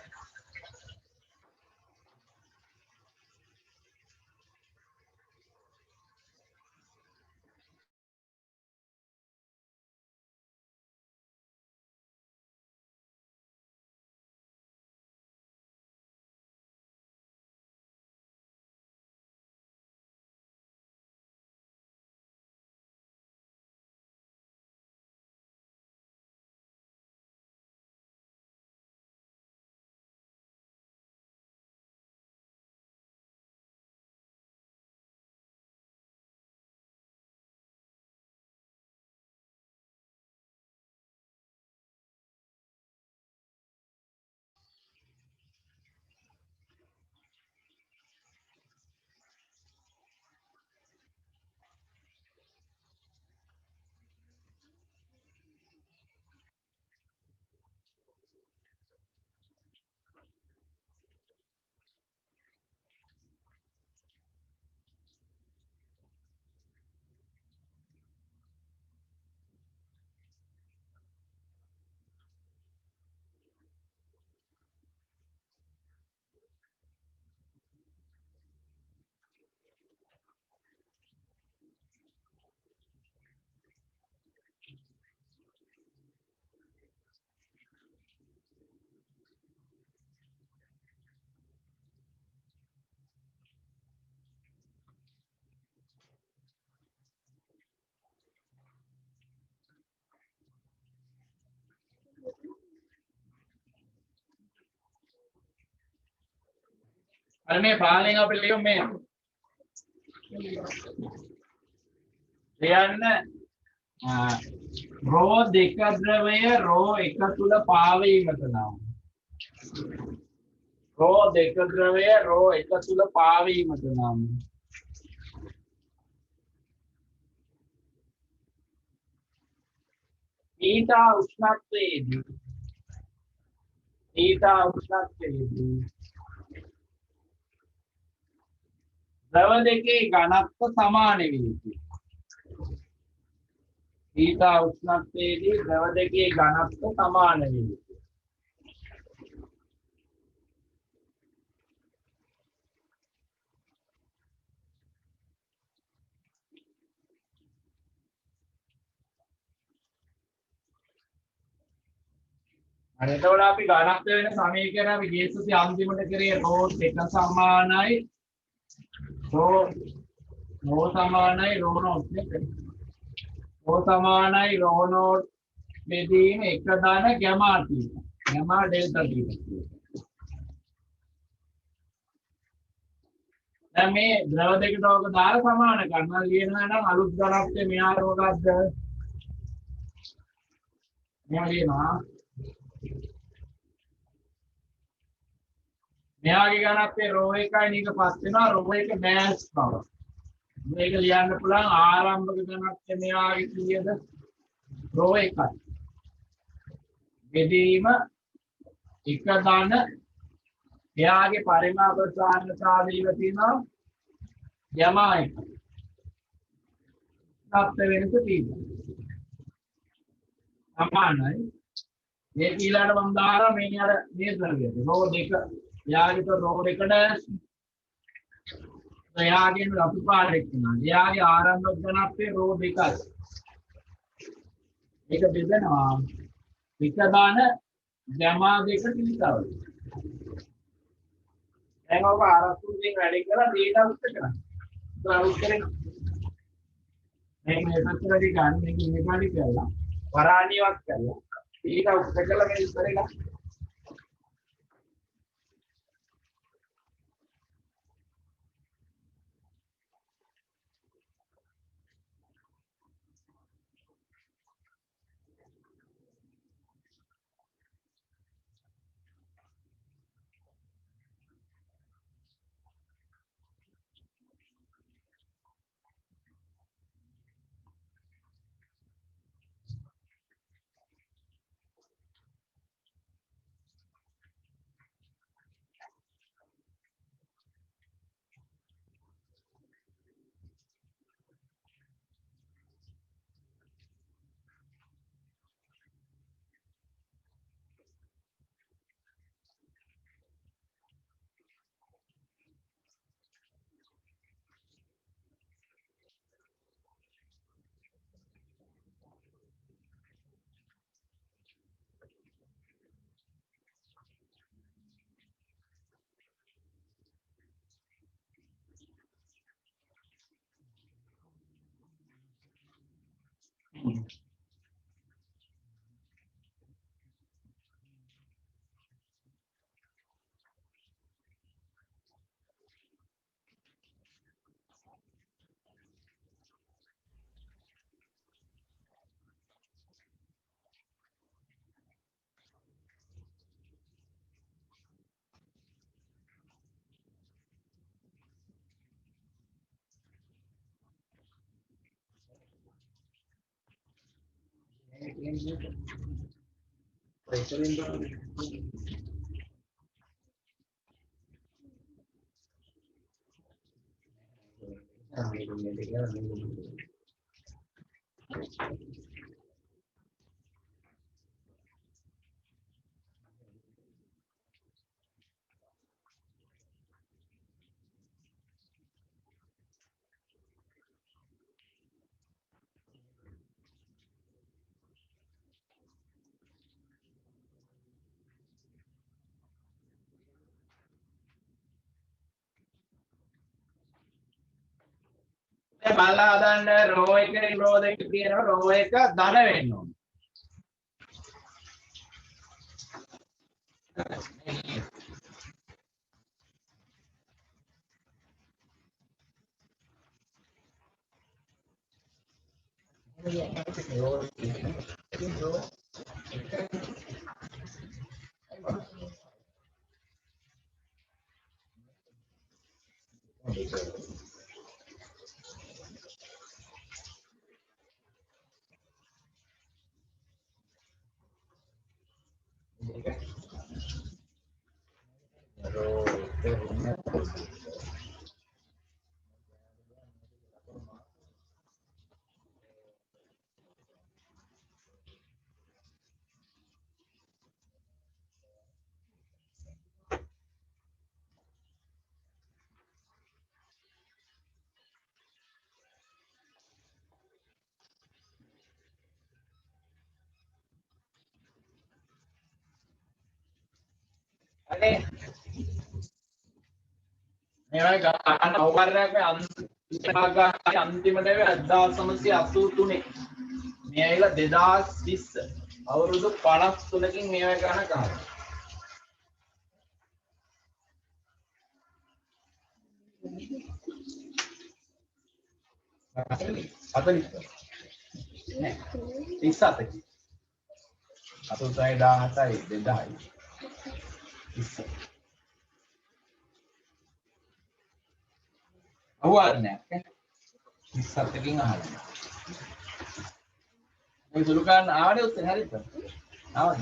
අර මේ පාලෙන් අපි ලියමු මේ ලියන්න රෝ දෙක ද්‍රවය රෝ එක තුල පාවීමට නම් රෝ දෙක ද්‍රවය රෝ එක තුල පාවීමට නම් ඊතා උෂ්ණත්වයේදී ද්‍රව දෙකේ ඝනත්ව සමාන වේ යුතුයි. ඊතා උෂ්ණත්වයේදී ද්‍රව දෙකේ ඝනත්ව සමාන වේ යුතුයි. එතකොට අපි ඝනත්ව වෙන සමීකරණ අපි ගේසුති අන්තිමට කරේ රෝ එක සමානයි රෝ සමානයි රෝ නෝට් එක රෝ සමානයි රෝ නෝට් බෙදීම එක දාන ගැමා තියෙනවා ගැමා ඩෙල්ටා තියෙනවා. දැන් මේ ද්‍රව දෙකට ඔක දාලා සමාන කරනවා ලියනවා නම් අලුත් ඝනත්වය මෙහා මොකක්ද මෙහා ලියනවා මෙයාගේ ඝනත්වය රෝ එකයි නේද පස් වෙනවා රෝ එක මෑස් බව. මේක ලියන්න පුළුවන් ආරම්භක ඝනත්වය මෙයාගේ කීයද රෝ එකයි. බෙදීම එක ධන එයාගේ පරිමාප ප්‍රසාරණතාවය දීලා තියෙනවා යමා එක. තාප්ත වෙනස තියෙනවා. සමානයි. මේ ඊළඟ මම දාලා මේ අර මේ ද්‍රව්‍යය රෝ දෙක යාගේ તો රෝ දෙක ඩෑෂ් යාගේ අපි පාඩේ කියනවා. යාගේ ආරම්භක ඝනත්වය රෝ දෙකයි. මේක බෙදනවා එක දාන ගැමා දෙක කිලිතාවල. දැන් ඔබ ආරක්ෂුවෙන් වැඩි කරලා දීලා උත්තර කරන්න. උත්තර මේක මෙතනදී ගන්න මේක ඉන්නවාලි කියලා වරාණියක් කරලා ඊට උත්තර කළා මේ උත්තර එක බලලා හදන්න රෝ එකේ රෝ දෙක කියනවා රෝ එක ධන වෙන්න ඕනේ. අනේ මේවා ගන්න අවකාරයක් අන්තිමට 1983 මේ ඇවිල්ලා 2020 අවුරුදු 53කින් මේවා ගන්න කාලේ. අතන නෑ 37 අතෝසයි 17යි 2000යි අවුවන්නේ 37කින් අහලා මේ සුළු ගන්න ආවනේ උත්තර හරිද ආවද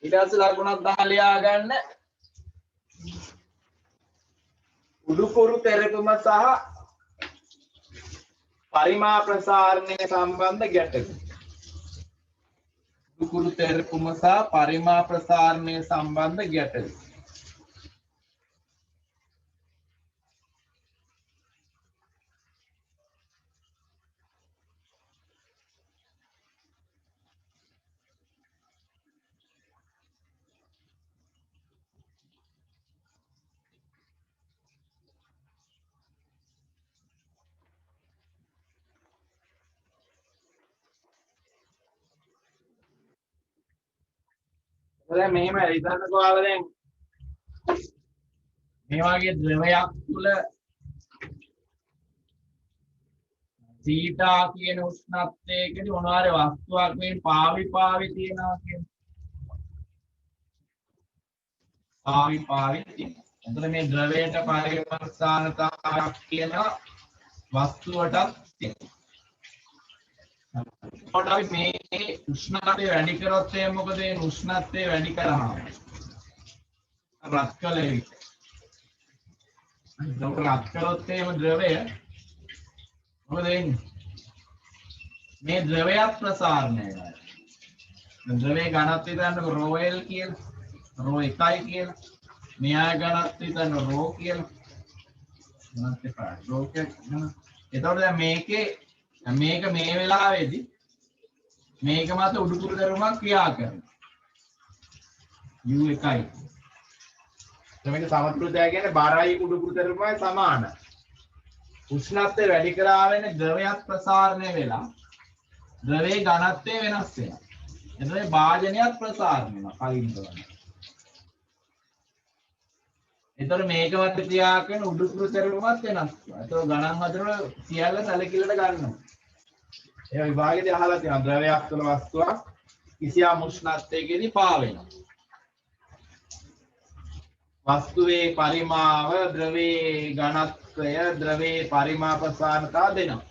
ඊට පස්සේ ලකුණක් 10 ලියා ගන්න උඩුකුරු තෙරපුම සහ පරිමා ප්‍රසාරණය සම්බන්ධ ගැටලු උඩුකුරු තෙරපුම සහ පරිමා ප්‍රසාරණය සම්බන්ධ ගැටලු දැන් මෙහෙම හිතන්නකෝ ඔයාලා දැන් මේ වගේ ද්‍රවයක් තුල සීටා කියන උෂ්ණත්වයකදී මොනවාරි වස්තුවක් මේ පාවි තියෙනවා කියන්නේ පාවි තියෙනවා. එතකොට මේ ද්‍රවයට පරිවර්තනතාවක් කියන වස්තුවටත් තියෙනවා. අපි මේ උෂ්ණත්වය වැඩි කරොත් මොකද වෙන්නේ? උෂ්ණත්වය වැඩි කරාම රත් කළ යුතුයි. රත් කරොත් මේ ද්‍රවය මොකද වෙන්නේ? මේ ද්‍රවයක් ප්‍රසාරණය වෙනවා. ද්‍රවයේ ඝනත්වය දන්නකො ρL කියලා. ρ 1යි කියලා. මෙයා ඝනත්වය දන්න ρ කියලා. ඝනත්වය පාඩ ρ කියලා. එතකොට දැන් මේක මේ වෙලාවේදී මේක මත උඩුකුරු ධර්මයක් ක්‍රියා කරනවා. U1යි. මේක සමතුලිතය කියන්නේ බරයි උඩුකුරු ධර්මයි සමානයි. උෂ්ණත්වය වැඩි කරාගෙන ද්‍රවයක් ප්‍රසාරණය වෙලා ද්‍රවයේ ඝනත්වය වෙනස් වෙනවා. එතකොට භාජනයත් ප්‍රසාරණය වෙනවා කලින් කරන්නේ. එතකොට මේක මත ක්‍රියා කරන උඩුකුරු ධර්මයක් වෙනස් වෙනවා. එතකොට ගණන් හදන සියල්ල සැලකිල්ලට ගන්නවා. ඒ විභාගයේදී අහලා තියෙනවා ද්‍රවයක් තුළ වස්තුවක් කිසියම් උෂ්ණත්වයකදී පාවෙනවා. වස්තුවේ පරිමාව ද්‍රවයේ ඝනත්වය ද්‍රවයේ පරිමා ප්‍රසාරණතා දෙනවා.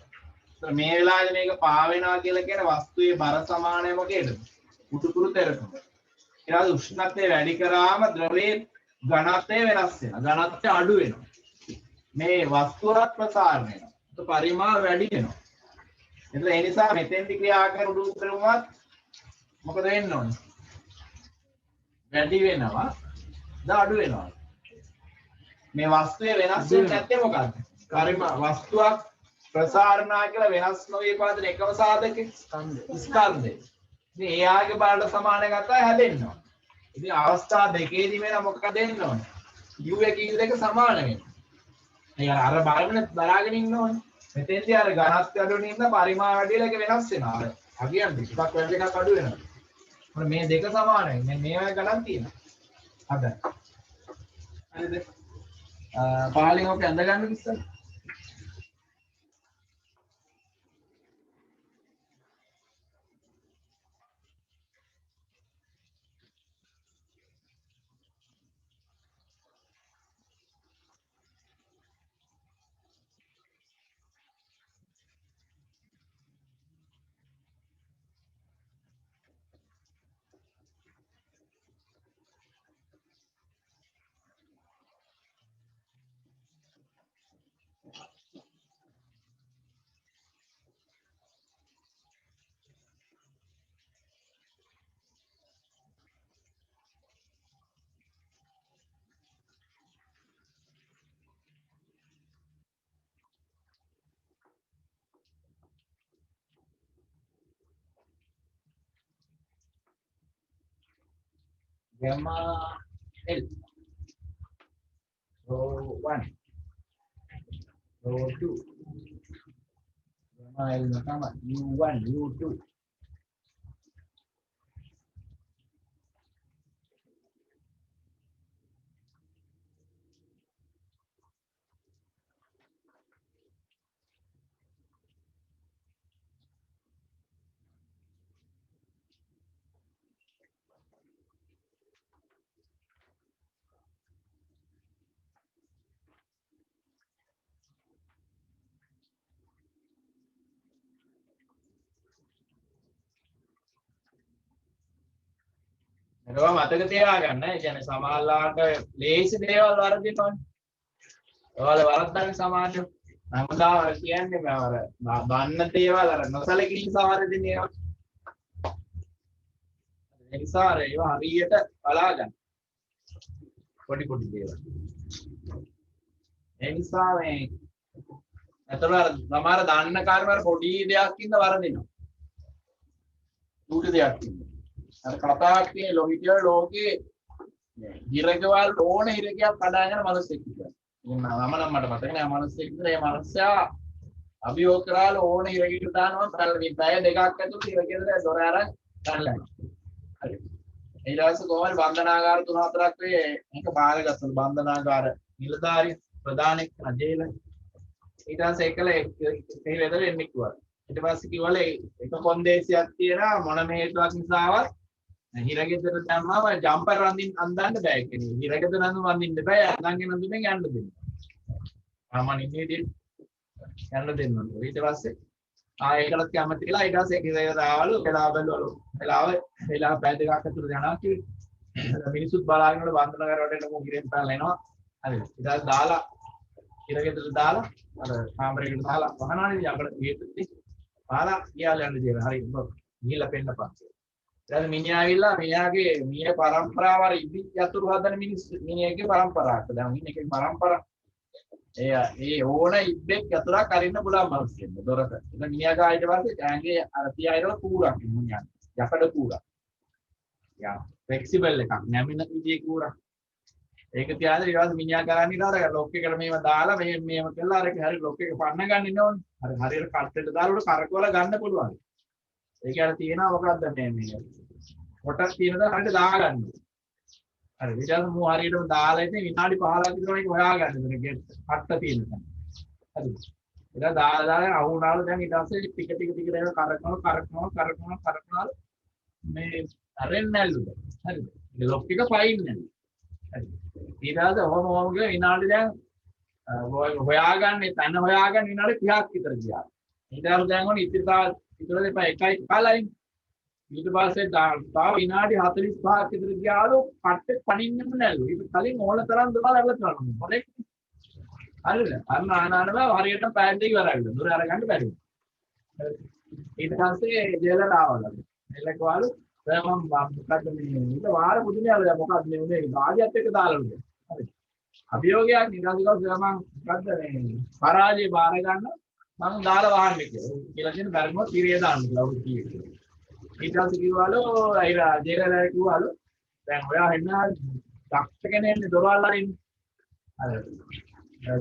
ඒතර මේ වෙලාවේ මේක පාවෙනවා කියලා කියන වස්තුවේ බර සමානය මොකේද? උඩුකුරු තෙරපුම. ඊළඟ උෂ්ණත්වය වැඩි කරාම ද්‍රවයේ ඝනත්වය වෙනස් වෙනවා. ඝනත්වය අඩු වෙනවා. මේ වස්තුවත් ප්‍රසාරණය වෙනවා. ඒත් පරිමා වැඩි වෙනවා. එතකොට ඒ නිසා මෙතෙන්දි ක්‍රියා කරන උඩුකුරුමත් මොකද වෙන්න ඕනේ? වැඩි වෙනවා. අඩු වෙනවා. මේ වස්තුවේ වෙනස් වෙන්නේ නැත්තේ මොකද්ද? පරිමා වස්තුවක් ප්‍රසාරණා කියලා වෙනස් නොවේ පාදන එකම සාධකේ ස්කන්ධය. ඉතින් එයාගේ බලට සමාන ගත්තා හැදෙන්නවා. ඉතින් අවස්ථා දෙකේදී වෙන මොකක්ද දෙන්න ඕනේ? U1 U2 සමාන වෙනවා. ඒ අර බලන්න දරාගෙන ඉන්න ඕනේ. මෙතෙන්දී අර ඝනත්වය අඩු වෙනින්ද පරිමා වැඩි වෙලා ඒක වෙනස් වෙනවා. අර අගියන් ටිකක් වැඩි එකක් අඩු වෙනවා. මේ දෙක සමානයි. මේවා ගණන් තියෙනවා. හරි. හරිද? පහලින් ඔක ඇඳ ගන්න ඉස්සෙල්ලා. Gamma L. Rho 1. Rho 2. Gamma L sama U1, U2. ඒවා මතක තියාගන්න. ඒ කියන්නේ සමහරලාට ලේසි දේවල් වරදිනවනේ. ඔයාලා වරද්දන්නේ සමාජය. නමුදා කියන්නේ මම අර බන්න දේවල් අර නොසලකිලි සමහරදින ඒවා. ඒ නිසා අර ඒවා හරියට බලාගන්න. පොඩි පොඩි දේවල්. ඒ නිසා මේ අතවල සමහර දාන්න කාර්යවල පොඩි දෙයක් ඉඳ වරදිනවා. දුක දෙයක් ඉඳ. අර කතාවක් තියෙන ලෝහිතය ලෝකේ හිරකවල් ඕන හිරකයක් කඩාගෙන මිනිස්සෙක් ඉන්නවා. මම නම් මට මතක නෑ මිනිස්සෙක් ඉන්න ඒ මිනිස්සයා අභියෝග කරලා ඕන හිරකයකට දානවා පැය දෙකක් ඇතුළත හිරකෙදර දොර අරන් ගන්නලා. හරි. ඊට පස්සේ කොහොමද බන්ධනාගාර 3-4ක් වේ මේක බාරගත්තා බන්ධනාගාර නිලධාරී ප්‍රධානෙක් අජේල. ඊට පස්සේ එකල ඒ වෙදර එන්නේ කිව්වා. ඊට පස්සේ කිව්වල එක කොන්දේසියක් තියෙනවා මොනම හේතුවක් නිසාවත් හිරගෙදර දැම්මම ජම්පර් වන්දින් අන්දන්න බෑ කියන්නේ. හිරගෙදර නම් වන්දින්න බෑ. අඳන්ගෙන අඳුනේ යන්න දෙන්න. ආමන් ඉන්නේ යන්න දෙන්න ඕනේ. ඊට පස්සේ ඒකලත් කැමති කියලා ඊට පස්සේ කිව්වා ආවලු වෙලාව පැය දෙකක් ඇතුළත යනවා කිව්වා. මිනිස්සුත් බලාගෙන වල වන්දන කරවට එන්න මොකිරෙන් පැනලා එනවා. හරි. ඊට පස්සේ දාලා හිරගෙදර දාලා අර කාමරේකට දාලා වහනානේ අපිට හේතුත් පාලා ගියාල යන්න දෙනවා. හරි. ගිහිල්ලා පෙන්නපන්. ඊට මිනිහා ඇවිල්ලා මෙයාගේ මීය පරම්පරාව අර ඉදි යතුරු හදන මිනිහගේ පරම්පරාවක්. දැන් මිනිහගේ පරම්පරාව ඒ ඕන ඉබ්බෙක් යතුරක් අරින්න පුළුවන් මිනිස්සුන්ට දොරක. ඒක මිනිහා ගා ඊට පස්සේ ඈගේ අර තියාගෙන කූරක් මුණියන්. යකඩ කූරක්. යා ෆ්ලෙක්සිබල් එකක්. නැමින විදියේ කූරක්. ඒක තියාගෙන ඊට පස්සේ මිනිහා කරන්නේ අර ලොක් එකට මේව දාලා මේව කළා අර හරි ලොක් එක පන්න ගන්න ඉන්නෝනේ. අර හරියට කට්ටෙට දාලා උඩ කරකවල ගන්න පුළුවන්. ඒක අර තියෙනවා මොකද්ද මේ කොටස් තියෙනද හරියට දාගන්න. හරි විශාල මු හරියටම දාලා ඉතින් විනාඩි 15ක් විතර මේක හොයාගන්න දෙන ගෙට් කට්ට තියෙන තැන. හරි. ඒක දාලා අහුණාලු දැන් ඊට පස්සේ ටික ඒක කරකවනවා මේ අරෙන් නැල්ලුද. හරිද? ඒ ලොක් එක පයින් නැහැ. හරි. ඊට පස්සේ ඔහොම ගිහලා විනාඩි දැන් හොයාගන්න තැන හොයාගන්න විනාඩි 30ක් විතර ගියා. ඊට පස්සේ දැන් ඕනේ ඉතින් දෙපා එකයි කාලයි. ඊට පස්සේ තාම විනාඩි 45ක් විතර ගියාලු කට්ටේ පණින්නෙම නැල්ලු. ඒක කලින් ඕන තරම් දාලා ඉවරලා කරනවා. හොරේ. හරිද? අන්න ආනාන බා හරියට පැය දෙක ඉවරයිද? දොර අරගන්න බැරි. ඊට පස්සේ ජේලට ආවලු. එලකවලු දැන් මම මොකද්ද මේ ඊට වාර පුදුමයල මොකක්ද මේ උනේ ආදියත් එක්ක දාලාලු. හරි. අභියෝගයක් නිරාධිකව මම මොකද්ද මේ පරාජය බාර ගන්න මම දාලා වහන්නේ කියලා කියන බැරිම තීරිය දාන්න කියලා උන් කිව්වා. ඊට පස්සේ කිව්වලු අයිරා ජේලලා කිව්වලු දැන් ඔයා එන්න ඩක්ටර් කෙනෙක් ඉන්නේ දොරවල් අරින්න. හරි.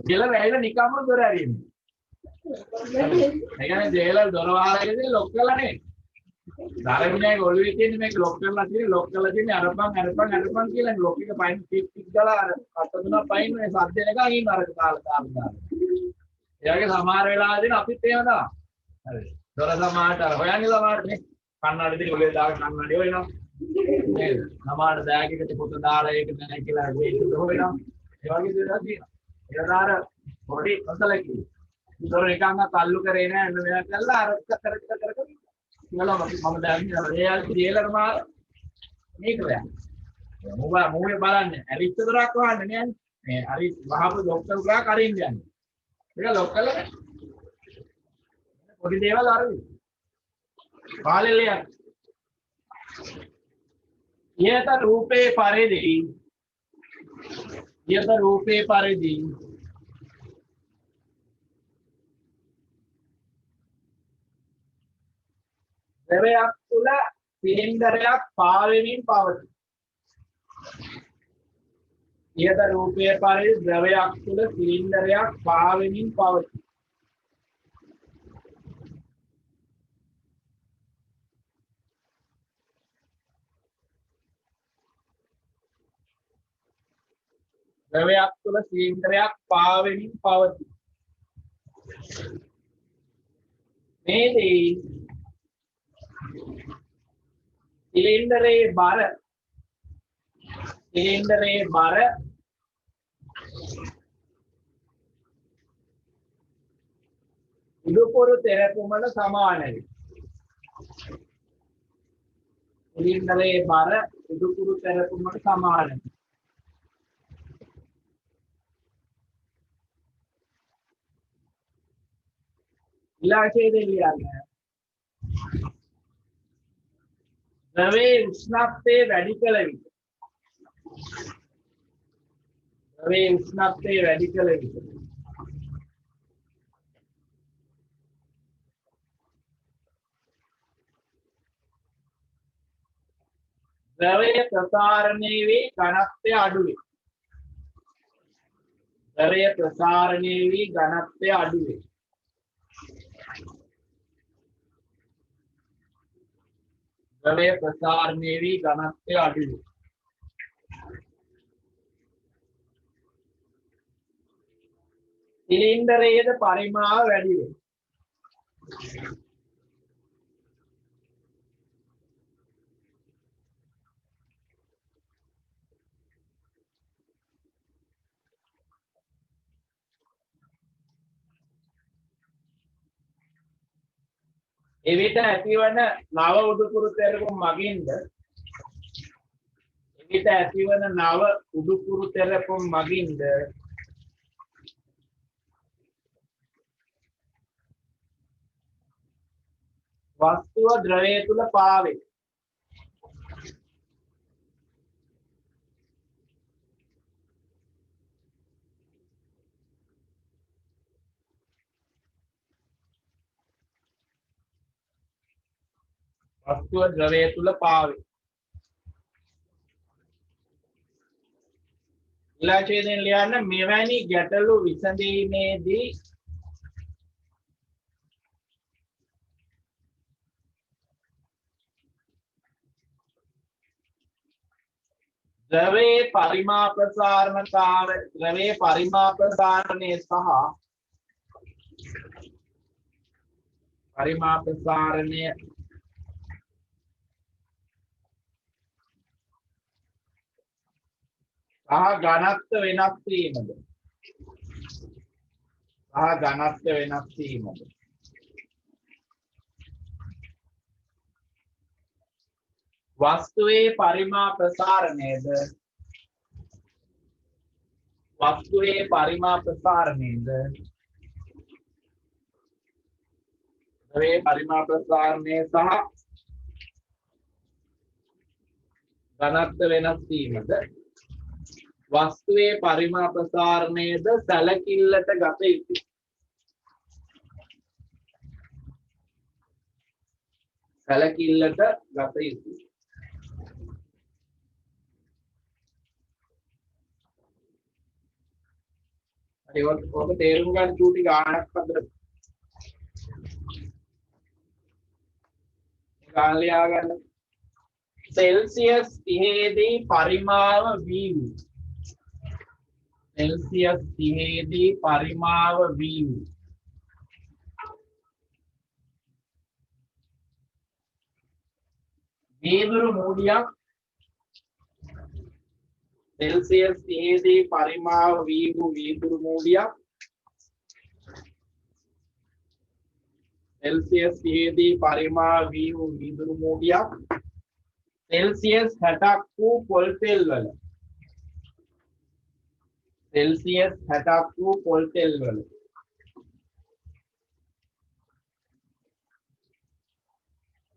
ජේලලා ඇවිල්ලා නිකම්ම දොර ඇරින්නේ. ඒ කියන්නේ ජේලලා දොර වහලාගෙන ලොක් කරලා නේ. ධර්මයේ ඔළුවේ තියෙන මේක ලොක් කරලා තියෙන අරපන් කියලා ලොක් එක පයින් ටික් ගාලා අර අත තුනක් පයින් මේ සද්ද එනකන් ඉන්න අර දාලා. එයාගේ සමහර වෙලාවදී අපිත් එහෙම තමයි. හරි. දොර සමාහට අර හොයන්නේ සමාහට නේ. කන්නඩි දෙක ඔලේ දාගෙන කන්නඩි හොයනවා. නේද? සමාහට බෑග් එකට පොත දාලා ඒක නැහැ කියලා ඒක හොයනවා. ඒ වගේ දේවල් තියෙනවා. ඒක අර පොඩි ඔසලකි. දොර එකම තල්ලු කරේ නැහැ එන්න මෙයා කළා අර කර ඉවලා මම දැන් එයාල් කියලා මා මේක වෙයි. මොකද බලන්න ඇරිච්ච දොරක් වහන්නේ නෑනේ. මේ හරි වහපු ડોක්ටර් ගා කරින්න යන්නේ. ඒක ලොක් කරලා පොඩි දේවල් අරගෙන පාලෙලිය යත රූපේ පරිදි ද්‍රවයක් තුල සිලින්ඩරයක් පාවෙමින් පවතී. යත රූපේ පරිදි ද්‍රවයක් තුල සිලින්ඩරයක් පාවෙමින් පවතී. ද්‍රවයක් තුල සිලින්ඩරයක් පාවෙමින් පවතී. මේදී සිලින්ඩරේ බර උඩුකුරු තෙරපුමට සමානයි. සිලින්ඩරේ බර උඩුකුරු තෙරපුමට සමානයි. ඉලාකේ දෙවියන්ගේ ද්‍රවයේ උෂ්ණත්වය වැඩි කළ විට ද්‍රවයේ ප්‍රසාරණය වී ඝනත්වය අඩු වේ. ද්‍රවයේ ප්‍රසාරණය වී ඝනත්වය අඩු වේ. ද්‍රවයේ ප්‍රසාරණය වී ඝනත්වය අඩු වේ. සිලින්ඩරයේද පරිමාව වැඩි වේ. එවිට ඇතිවන නව උඩුකුරු තෙරපුම් මගින්ද වස්තුව ද්‍රවය තුල පාවේ. ඉලාචේදෙන් ලියන්න මෙවැනි ගැටලු විසඳීමේදී ද්‍රවයේ පරිමාප්‍රසාරණය සහ ඝනත්ව වෙනස් වීමද වස්තුවේ පරිමා ප්‍රසාරණයද ද්‍රවයේ පරිමා ප්‍රසාරණය සහ ඝනත්ව වෙනස් වීමද වස්තුවේ පරිමා ප්‍රසාරණයද සැලකිල්ලට ගත යුතුය. ඔබ තේරුම් ගන්න චූටි ගානක් අතර කාලයා ගන්න සෙල්සියස් 30 දී පරිමාව v සෙල්සියස් 30 දී පරිමාව v වීදුරු මූඩියක් සෙල්සියස් 30 දී පරිමාව v වූ වීදුරු මූඩියක් सेल्सियस 30 दी परिमाण v වූ වීදුරු මූඩියක් सेल्सियस 60ක් වූ පොල් තෙල් වල सेल्सियस 60ක් වූ පොල් තෙල් වල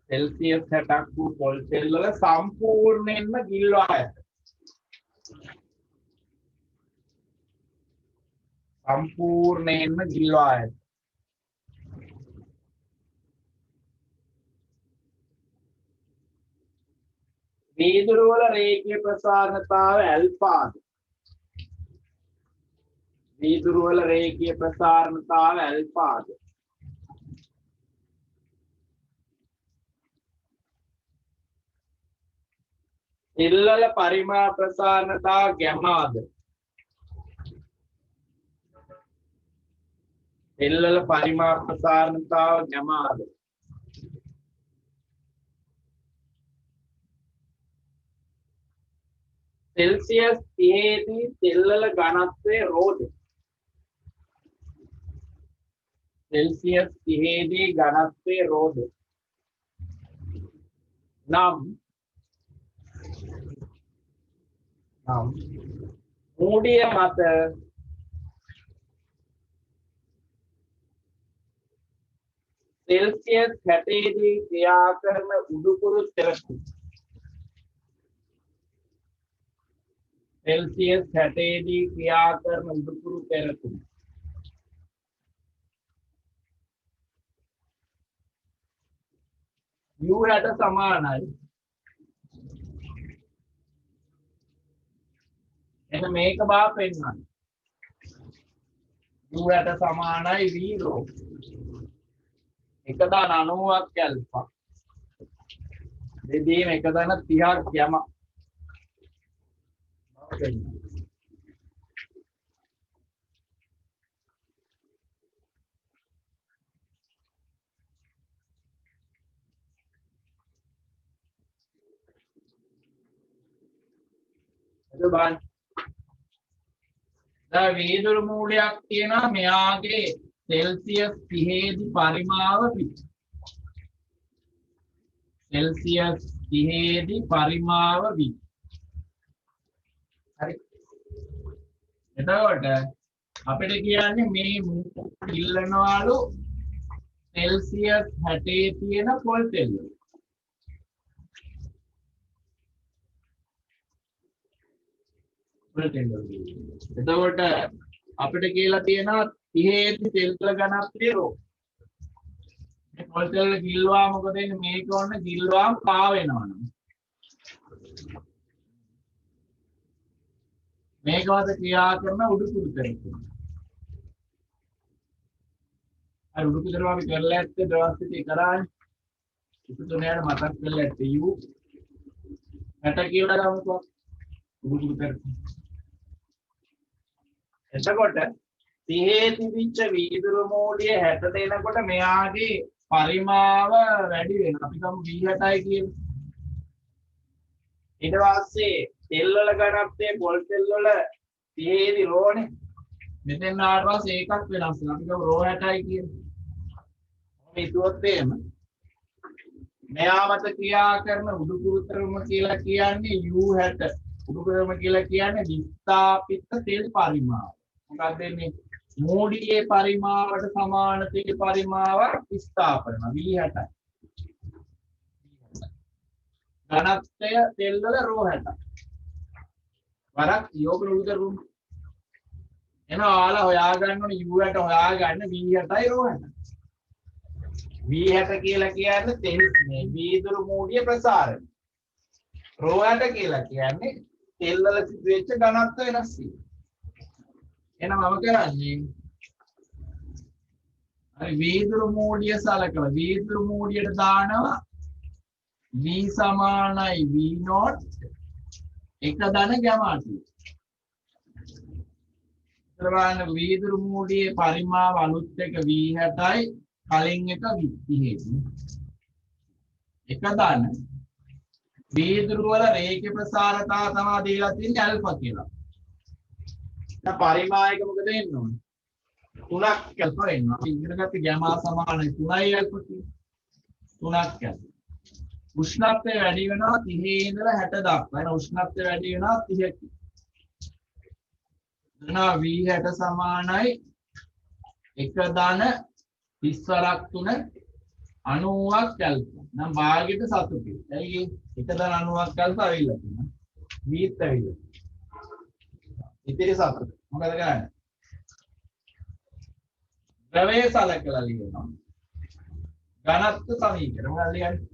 सेल्सियस 60ක් වූ පොල් තෙල් වල සම්පූර්ණයෙන්ම ගිල්වා ඇත සම්පූර්ණයෙන්ම ගිල්වා ඇත වීදුරු වල රේඛීය ප්‍රසාරණතාව ඇල්ෆාද වීදුරු වල රේඛීය ප්‍රසාරණතාව ඇල්ෆාද තෙල් වල පරිමාණ ප්‍රසාරණතාව ගැමාද තෙල් වල පරිමාණ ප්‍රසාරණතාව ගැමාද सेल्सियस 30 दी तेल वल घनत्वය රෝද सेल्सियस 30 दी घनत्वය රෝද නම් මූඩිය මත सेल्सियस 60 दी ක්‍රියා කරන උඩුකුරු තෙරකු सेल्सियस 60 दी ක්‍රියා කරන උඩුකුරු තෙරතුම් u යට සමානයි එන මේක බා පෙන්නන්න u යට සමානයි 0 1.90ක් ඇල්ෆා දෙදීම 1.30ක් යම වීදුරු මූලයක් තියෙනවා මෙයාගේ සෙල්සියස් 30 දී පරිමාව සෙල්සියස් 30 දී පරිමාව හරි එතකොට අපිට කියන්නේ මේ ඉල්ලනවලු සෙල්සියස් 60 තියෙන පොල් තෙල් එතකොට අපිට කියලා තියෙනවා 30 දී තෙල් ඝනත්වය රෝ මේ පොල් තෙල් ගිල්වා මොකද වෙන්නේ මේක ඔන්න ගිල්වාම පා වෙනවනේ මේක මත ක්‍රියා කරන උඩුකුරු තෙරතුම් අර උඩුකුරු තෙරතුම් අපි කරලා ඇත්තේ දවස්තිති කරානේ ඉතුරුනේ මතක් කරලා ඇත්තේ u 60 කියලා ගමුකෝ උඩුකුරු තෙරතුම් එතකොට 30 තිබිච්ච වීදුරු මූලිය 60ට එනකොට මෙයාගේ පරිමාව වැඩි වෙනවා අපි ගමු v60යි කියමු ඊට පස්සේ තෙල් වල ඝනත්වය පොල් තෙල් වල 30 දී රෝනේ මෙතෙන් ආවට පස්සේ ඒකක් වෙනස් වෙනවා අපි ගමු රෝ 60යි කියමු මේ හිතුවොත් එහෙම මෙයා මත ක්‍රියා කරන උඩුකුරුතරම කියලා කියන්නේ u60 උඩුකුරුතරම කියලා කියන්නේ විස්ථාපිත තෙල් පරිමාව මොකක්ද වෙන්නේ මූඩියේ පරිමාවට සමාන තෙල් පරිමාව විස්ථාපන v60 घनत्वය තෙල් වල රෝ 60 වරක් යෝග උදරුම් එනවා ආලා හොයාගන්න ඕනේ u යට හොයාගන්න v60යි රෝ 60 v60 කියලා කියන්නේ තෙල් මේ වීදුරු මූඩිය ප්‍රසාරණය රෝ 60 කියලා කියන්නේ තෙල් වල සිදුවෙච්ච ඝනත්ව වෙනස් වීම එහෙනම් මම කරන්නේ අර වීදුරු මූඩිය සලකලා වීදුරු මූඩියට දානවා v සමානයි v not එක ධන ගැමාටි. බලන්න වීදුරු මූඩියේ පරිමාව අලුත් එක v60යි කලින් එක 30යි. එක ධන වීදුරු වල රේඛ්‍ය ප්‍රසාරතාව තමයි දීලා තියෙන්නේ ඇල්ෆා කියලා. දැන් පරිමායක මොකද වෙන්න ඕනේ? 3ක් ඇල්ෆා එනවා. අපි ඉගෙන ගත්ත ගැමා සමානයි 3යි ඇල්ෆා කියන්නේ. 3ක් ඇල්ෆා. උෂ්ණත්වය වැඩි වෙනවා 30 ඉඳලා 60 දක්වා. එන උෂ්ණත්වය වැඩි වෙනවා 30ක. එනවා v60 සමානයි එක ධන 30 වරක් 3 90ක් ඇල්ෆා. නම් භාගයට සතුටුයි. ඇයි එක ධන 90ක් ඇල්ෆා අවිල්ල තියෙනවා. vත් ඇවිල්ලා. ඉතිරි සතුට. මොකද කරන්නේ? ද්‍රවයේ සලකලා ලියනවා. ඝනත්ව සමීකරණ මොකක්ද ලියන්නේ?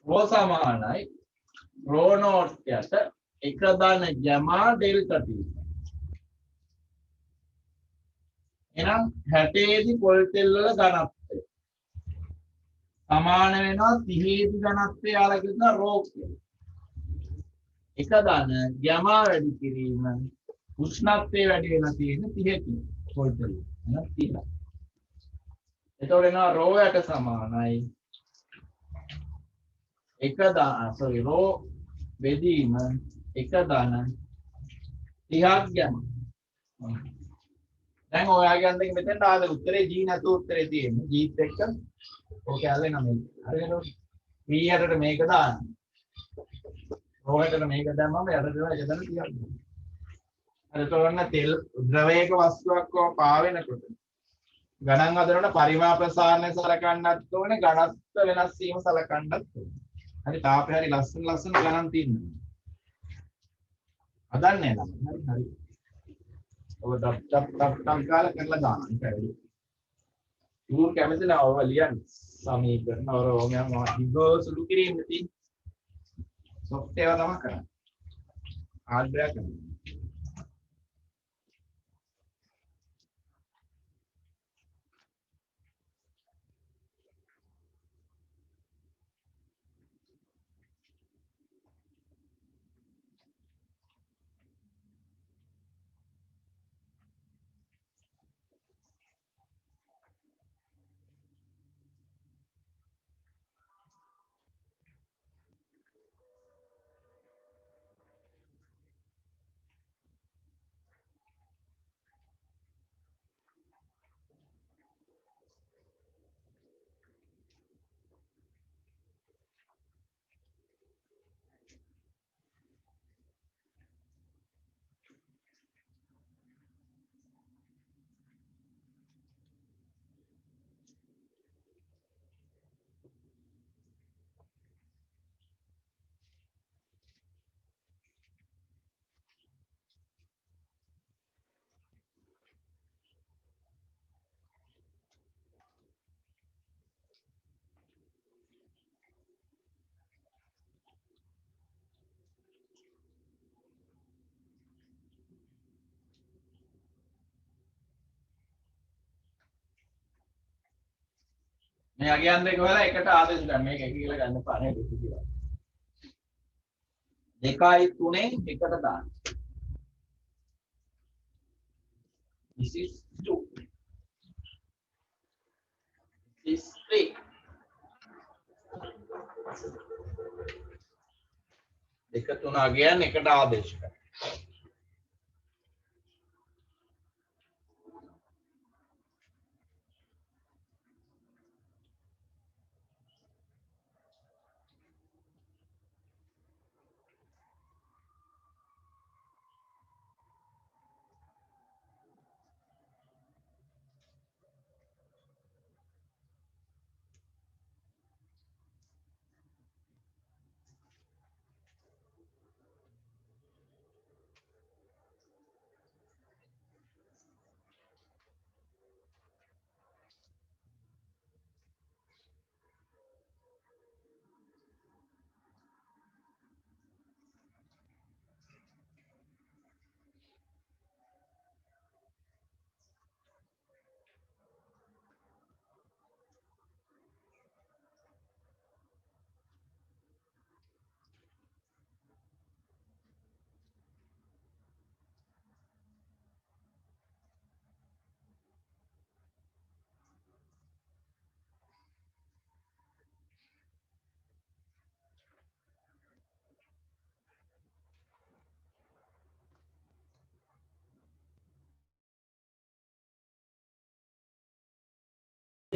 rho සමානයි rho naught යට එක ධන ගැමා ඩෙල්ටා t. එහෙනම් 60 දී පොල් තෙල් වල ඝනත්වය සමාන වෙනවා 30 දී ඝනත්වය යාලා කියනවා rho කියලා. එක ධන ගැමා වැඩි කිරීම උෂ්ණත්වය වැඩි වෙලා තියෙන 30කින් පොල් තෙල්. එහෙනම් 30. එතකොට එනවා rho යට සමානයි එක ධන sorry rho බෙදීම එක ධන 30ක් ගැමා. දැන් ඔයාගේ අන්දකින් මෙතෙන්ට ආද උත්තරේ G නැතුව උත්තරේ තියෙන්නේ. Gත් එක්ක ඔක ඇල්ලේ නම් හරියද? V යටට මේක දාන්න. රෝ යටට මේක දැම්මම යට දෙනවා එක දන්න 30ක්. අර තෝරන්න තෙල් ද්‍රවයක වස්තුවක් කොහොම පාවෙනකොට ගණන් හදනකොට පරිමා ප්‍රසාරණය සලකන්නත් ඕනේ ඝනත්ව වෙනස් වීම සලකන්නත් ඕනේ. හරි තාපේ හරි ලස්සන ගණන් තියෙනවා. හදන්නේ නම් හරි. ඔය ඩප් ගාලා කරලා දාන්න බැරි. ඌ කැමති නෑ ඔය ලියන්න. සමීකරණ ඔය මම හිගෝ සුළු කිරීම තියෙන. සොෆ්ට් ඒවා තමයි කරන්නේ. හાર્ඩ්වෙයාර් කරන්නේ. මේ අගයන් දෙක වල එකට ආදේශ ගන්න මේක එක කියලා ගන්න එපා නේද කියලා. 2යි 3ෙන් එකට දාන්න. This is 2. This is 3. දෙක තුන අගයන් එකට ආදේශ කරන්න.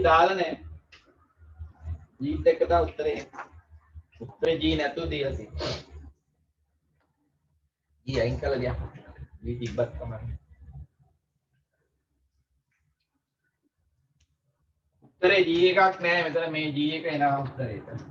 දාලා නැහැ. ජීත් එක තමයි උත්තරේ. උත්තරේ ජී නැතුව දීලා තියෙනවා. ජී අයින් කළා ගියා. ජී තිබ්බත් තමයි. උත්තරේ ජී එකක් නැහැ. මෙතන මේ ජී එක එනවා උත්තරේට.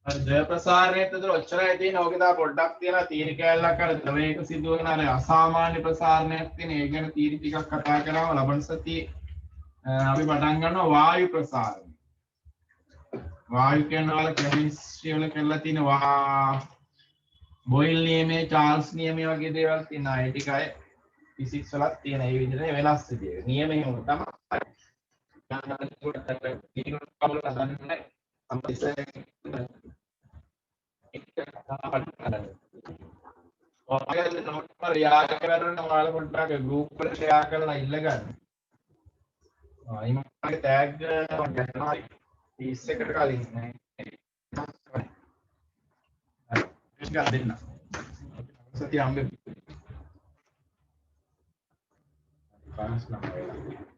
ද්‍රව ප්‍රසාරණයට උතර ඔච්චරයි තියෙන්නේ. ඕකේ තව පොඩ්ඩක් තියෙනවා තීර කැලලක් අර ද්‍රවයක සිදුවන අර අසාමාන්‍ය ප්‍රසාරණයක් තියෙන. ඒ ගැන තීර ටිකක් කතා කරාම ලබන සතියේ අපි පටන් ගන්නවා වායු ප්‍රසාරණය. වායු කියනවා කෙමිස්ට්‍රි වල කරලා තියෙන බොයිල් නියමයේ චාල්ස් නියමයේ වගේ දේවල් තියෙනවා. ඒ ටිකයි ෆිසික්ස් වලත් තියෙන. ඒ විදිහට වෙනස් විදිහට නියම එහෙම තමයි. ඔයාලා නෝට් වල යාග කරන ඔයාලා පොඩ්ඩක් ගෲප් වල ෂෙයා කරලා ඉල්ල ගන්න. මගේ ටැග් ගන්නවා 30 එකට කලින් නේ. හරි. ගන්න දෙන්න. සතිය අම්බේ. පාස් නම් වෙලා.